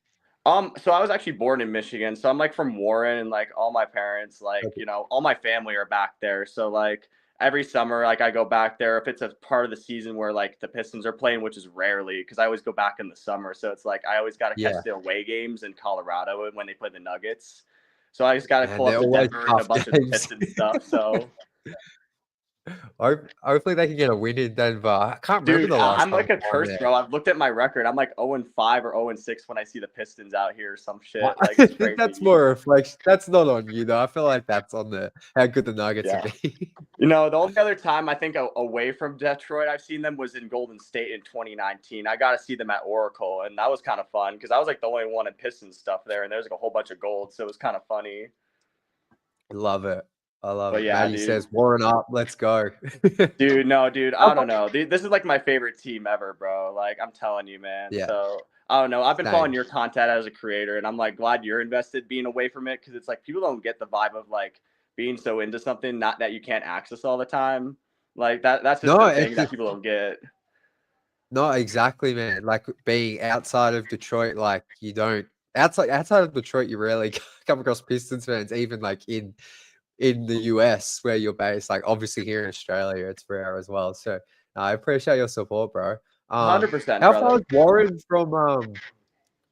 So I was actually born in Michigan. So I'm like from Warren and like all my parents, like, Okay. all my family are back there. So like every summer, like I go back there if it's a part of the season where like the Pistons are playing, which is rarely because I always go back in the summer. So it's like I always got to Yeah, catch the away games in Colorado when they play the Nuggets. So I just got to and pull they're up to always Denver and a tough bunch of the games. Pistons stuff. So Hopefully they can get a win in Denver. I can't remember dude, the last I'm time like a they won curse, there. bro. I've looked at my record. I'm like 0-5 or 0-6 when I see the Pistons out here or some shit. I Like it's think that's crazy. more a reflection. That's not on you though. I feel like that's on the how good the Nuggets Yeah. have been. The only other time I think away from Detroit I've seen them was in Golden State in 2019. I got to see them at Oracle, and that was kind of fun because I was like the only one in Pistons stuff there, and there's like a whole bunch of gold, so it was kind of funny. I love it. I love But it. yeah, Matty dude. says, Warren up, let's go. Dude, I don't know. This is like my favorite team ever, bro. Like I'm telling you, man. Yeah. So I don't know. I've been Same. following your content as a creator, and I'm like glad you're invested being away from it because it's like people don't get the vibe of like being so into something not that you can't access all the time. Like that's just No, the thing it's that just, people don't get. no, exactly, man. Like being outside of Detroit, like you don't outside of Detroit, you rarely come across Pistons fans, even like in the US where you're based. Like obviously here in Australia, it's rare as well. So I appreciate your support, bro. 100%, How brother. far is Warren from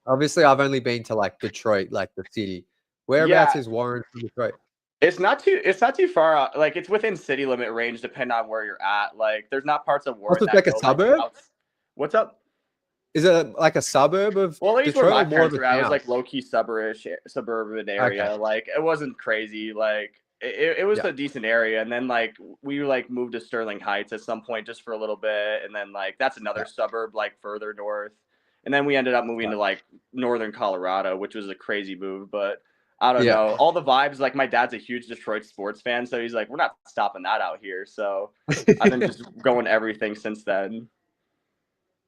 obviously I've only been to like Detroit, like the city. Whereabouts is Warren from Detroit? It's not too far out. Like it's within city limit range depending on where you're at. Like there's not parts of Warren Also, it's that like a go suburb? like what's up? Is it like a suburb of Well, at least where Detroit my or more of parents a were at, it was town? like low key suburban area. Okay. Like it wasn't crazy. Like it was Yeah. a decent area. And then like we like moved to Sterling Heights at some point just for a little bit. And then like that's another suburb like further north. And then we ended up moving to like northern Colorado, which was a crazy move. But I don't know. All the vibes, like my dad's a huge Detroit sports fan, so he's like, we're not stopping that out here. So I've been just going everything since then.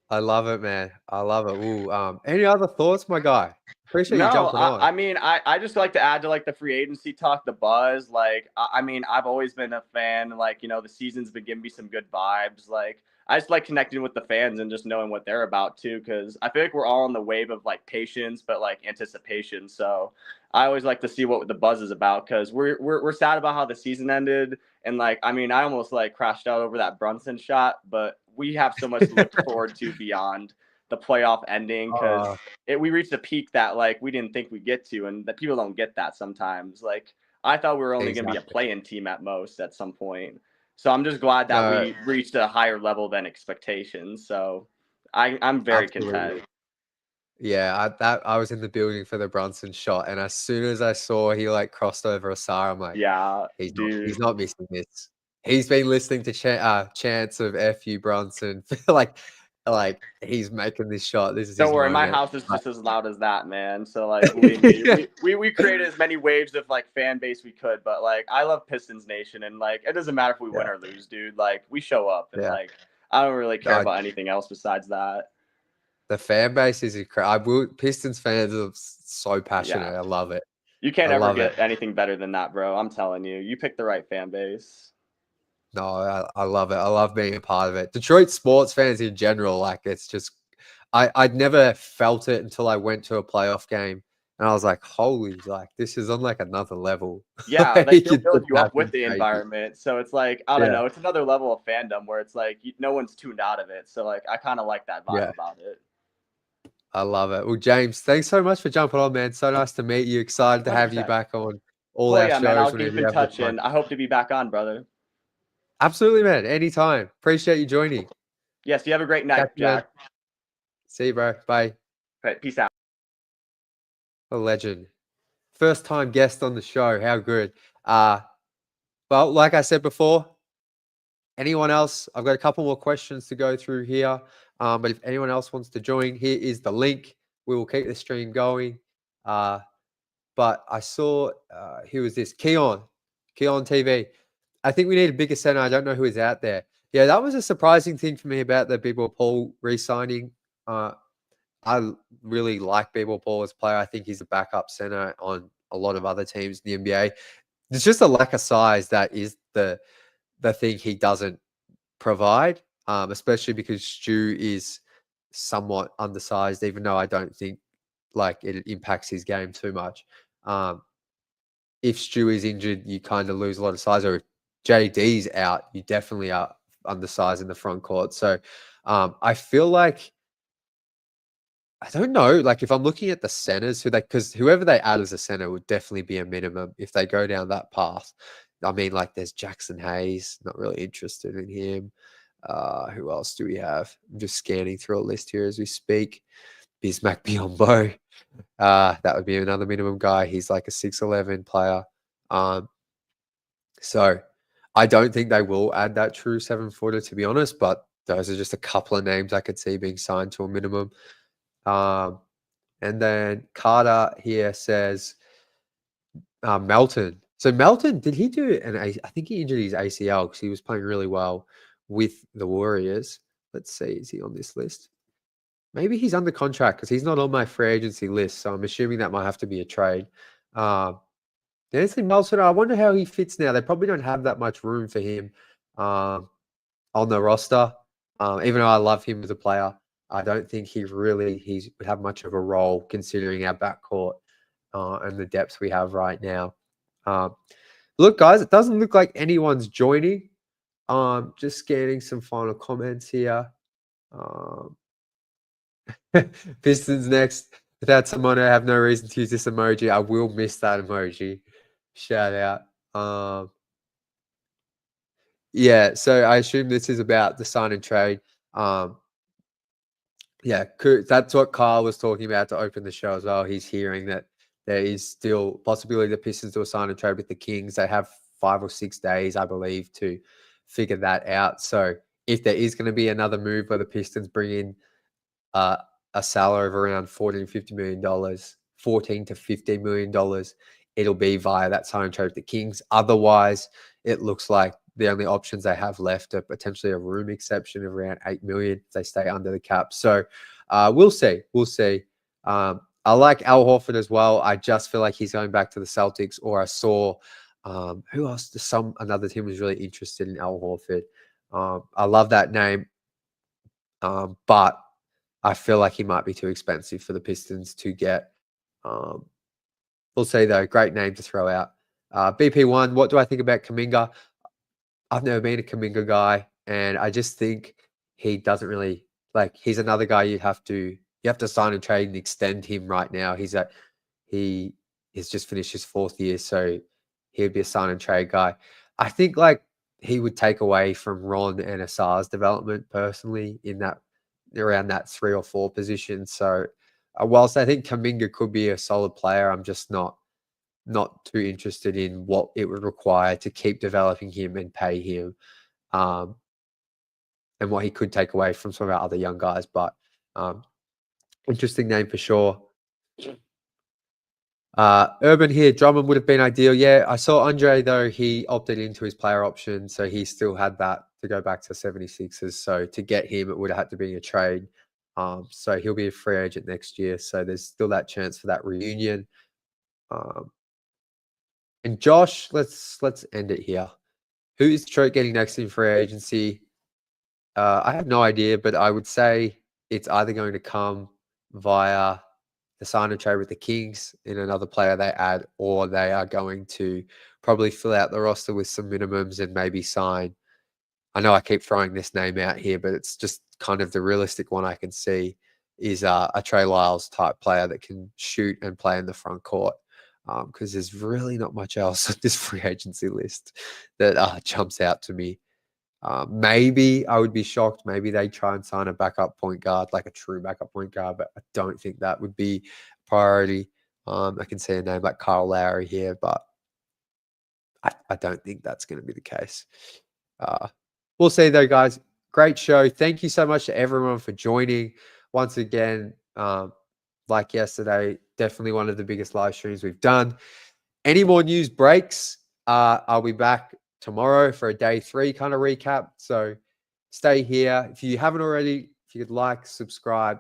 I love it, man. I love it. Ooh, any other thoughts, my guy? Appreciate you No, jumping on. I mean, I just like to add to like the free agency talk, the buzz. Like, I mean, I've always been a fan. Like, the season's been giving me some good vibes. Like, I just like connecting with the fans and just knowing what they're about too. Because I feel like we're all on the wave of like patience, but like anticipation. So I always like to see what the buzz is about because we're sad about how the season ended. And like, I mean, I almost like crashed out over that Brunson shot, but we have so much to look forward to beyond the playoff ending because we reached a peak that like we didn't think we'd get to, and that people don't get that sometimes. Like I thought we were only going to be a play-in team at most at some point. So I'm just glad that we reached a higher level than expectations. So I'm very content. Yeah, I was in the building for the Brunson shot, and as soon as I saw he like crossed over Asar, I'm like, yeah, he's not missing this. He's been listening to chants of "F you Brunson" for like like he's making this shot. This is Don't his worry, my moment. house is just as loud as that, man. So like, believe me, we created as many waves of like fan base we could, but like, I love Pistons Nation, and like, it doesn't matter if we win or lose, dude. Like, we show up, and Yeah. like, I don't really care I- about anything else besides that. The fan base is incredible. Pistons fans are so passionate. Yeah. I love it. You can't I ever love get it. anything better than that, bro. I'm telling you, you picked the right fan base. No, I love it. I love being a part of it. Detroit sports fans in general, like it's just, I'd never felt it until I went to a playoff game, and I was like, holy, like this is on like another level. Yeah, Like, they still it's build just you up with happened the crazy. environment, so it's like I don't Yeah. know, it's another level of fandom where it's like no one's tuned out of it. So like I kind of like that vibe Yeah. about it. I love it. Well, James, thanks so much for jumping on, man. So nice to meet you. Excited to have you 100%. back on all Oh our yeah, man. shows I'll whenever keep you in have the touch, time. and I hope to be back on, brother. Absolutely, man. Anytime. Appreciate you joining. Yes, you have a great night, Catch you, man. Jack. See you, bro. Bye. Right, peace out. A legend. First time guest on the show. How good. Well, like I said before, anyone else, I've got a couple more questions to go through here. But if anyone else wants to join, here is the link. We will keep the stream going. But I saw, who was this? Keon TV. I think we need a bigger center. I don't know who is out there. Yeah, that was a surprising thing for me about the Big Ball Paul re-signing. I really like Big Ball Paul as a player. I think he's a backup center on a lot of other teams in the NBA. There's just a lack of size that is the thing he doesn't provide, especially because Stu is somewhat undersized, even though I don't think like it impacts his game too much. If Stu is injured, you kind of lose a lot of size, or if JD's out, you definitely are undersized in the front court. So I feel like, I don't know, like if I'm looking at the centers, because whoever they add as a center would definitely be a minimum if they go down that path. I mean, like there's Jackson Hayes, not really interested in him. Who else do we have? I'm just scanning through a list here as we speak. Bismack Biyombo. That would be another minimum guy. He's like a 6'11" player. So I don't think they will add that true 7-footer, to be honest, but those are just a couple of names I could see being signed to a minimum. And then Carter here says Melton. So Melton, did he do I think he injured his ACL because he was playing really well with the Warriors. Let's see, is he on this list? Maybe he's under contract because he's not on my free agency list. So I'm assuming that might have to be a trade. Anthony Melton, I wonder how he fits now. They probably don't have that much room for him on the roster. Even though I love him as a player, I don't think he would have much of a role considering our backcourt and the depth we have right now. Look, guys, it doesn't look like anyone's joining. Just scanning some final comments here. Pistons next. Without Simone, I have no reason to use this emoji. I will miss that emoji. Shout out. Yeah, so I assume this is about the sign and trade. Yeah, that's what Kyle was talking about to open the show as well. He's hearing that there is still possibility the Pistons do a sign and trade with the Kings. They have 5 or 6 days, I believe, to figure that out. So if there is going to be another move where the Pistons bring in a salary of around $14 to $50 million, $14 to $15 million, it'll be via that sign and trade with the Kings. Otherwise, it looks like the only options they have left are potentially a room exception of around $8 million if they stay under the cap. So we'll see. We'll see. I like Al Horford as well. I just feel like he's going back to the Celtics, or I saw who else? Another team was really interested in Al Horford. I love that name, but I feel like he might be too expensive for the Pistons to get. We'll see, though. Great name to throw out. BP1, what do I think about Kuminga? I've never been a Kuminga guy, and I just think he doesn't really he's another guy you have to sign and trade and extend him right now. He has just finished his 4th year, so he would be a sign and trade guy. I think he would take away from Ron and Asar's development personally in that around that 3 or 4 position. So whilst I think Kuminga could be a solid player, I'm just not too interested in what it would require to keep developing him and pay him. And and what he could take away from some of our other young guys. But interesting name for sure. Urban here, Drummond would have been ideal. Yeah, I saw Andre, though, he opted into his player option, so he still had that to go back to 76ers. So to get him, it would have had to be a trade. So he'll be a free agent next year. So there's still that chance for that reunion. And Josh, let's end it here. Who is Detroit getting next in free agency? I have no idea, but I would say it's either going to come via the sign and trade with the Kings in another player they add, or they are going to probably fill out the roster with some minimums and maybe sign. I know I keep throwing this name out here, but it's just kind of the realistic one I can see is a Trey Lyles type player that can shoot and play in the front court. Because there's really not much else on this free agency list that jumps out to me. Maybe I would be shocked. Maybe they try and sign a backup point guard, like a true backup point guard, but I don't think that would be a priority. I can see a name like Kyle Lowry here, but I don't think that's going to be the case. We'll see though, guys. Great show. Thank you so much to everyone for joining. Once again, like yesterday, definitely one of the biggest live streams we've done. Any more news breaks, I'll be back tomorrow for a day 3 kind of recap. So stay here. If you haven't already, if you could like, subscribe,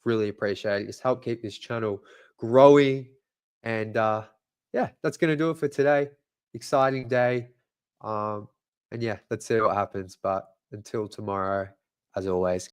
really appreciate it. Just help keep this channel growing. And yeah, that's going to do it for today. Exciting day. And yeah, let's see what happens. But until tomorrow, as always,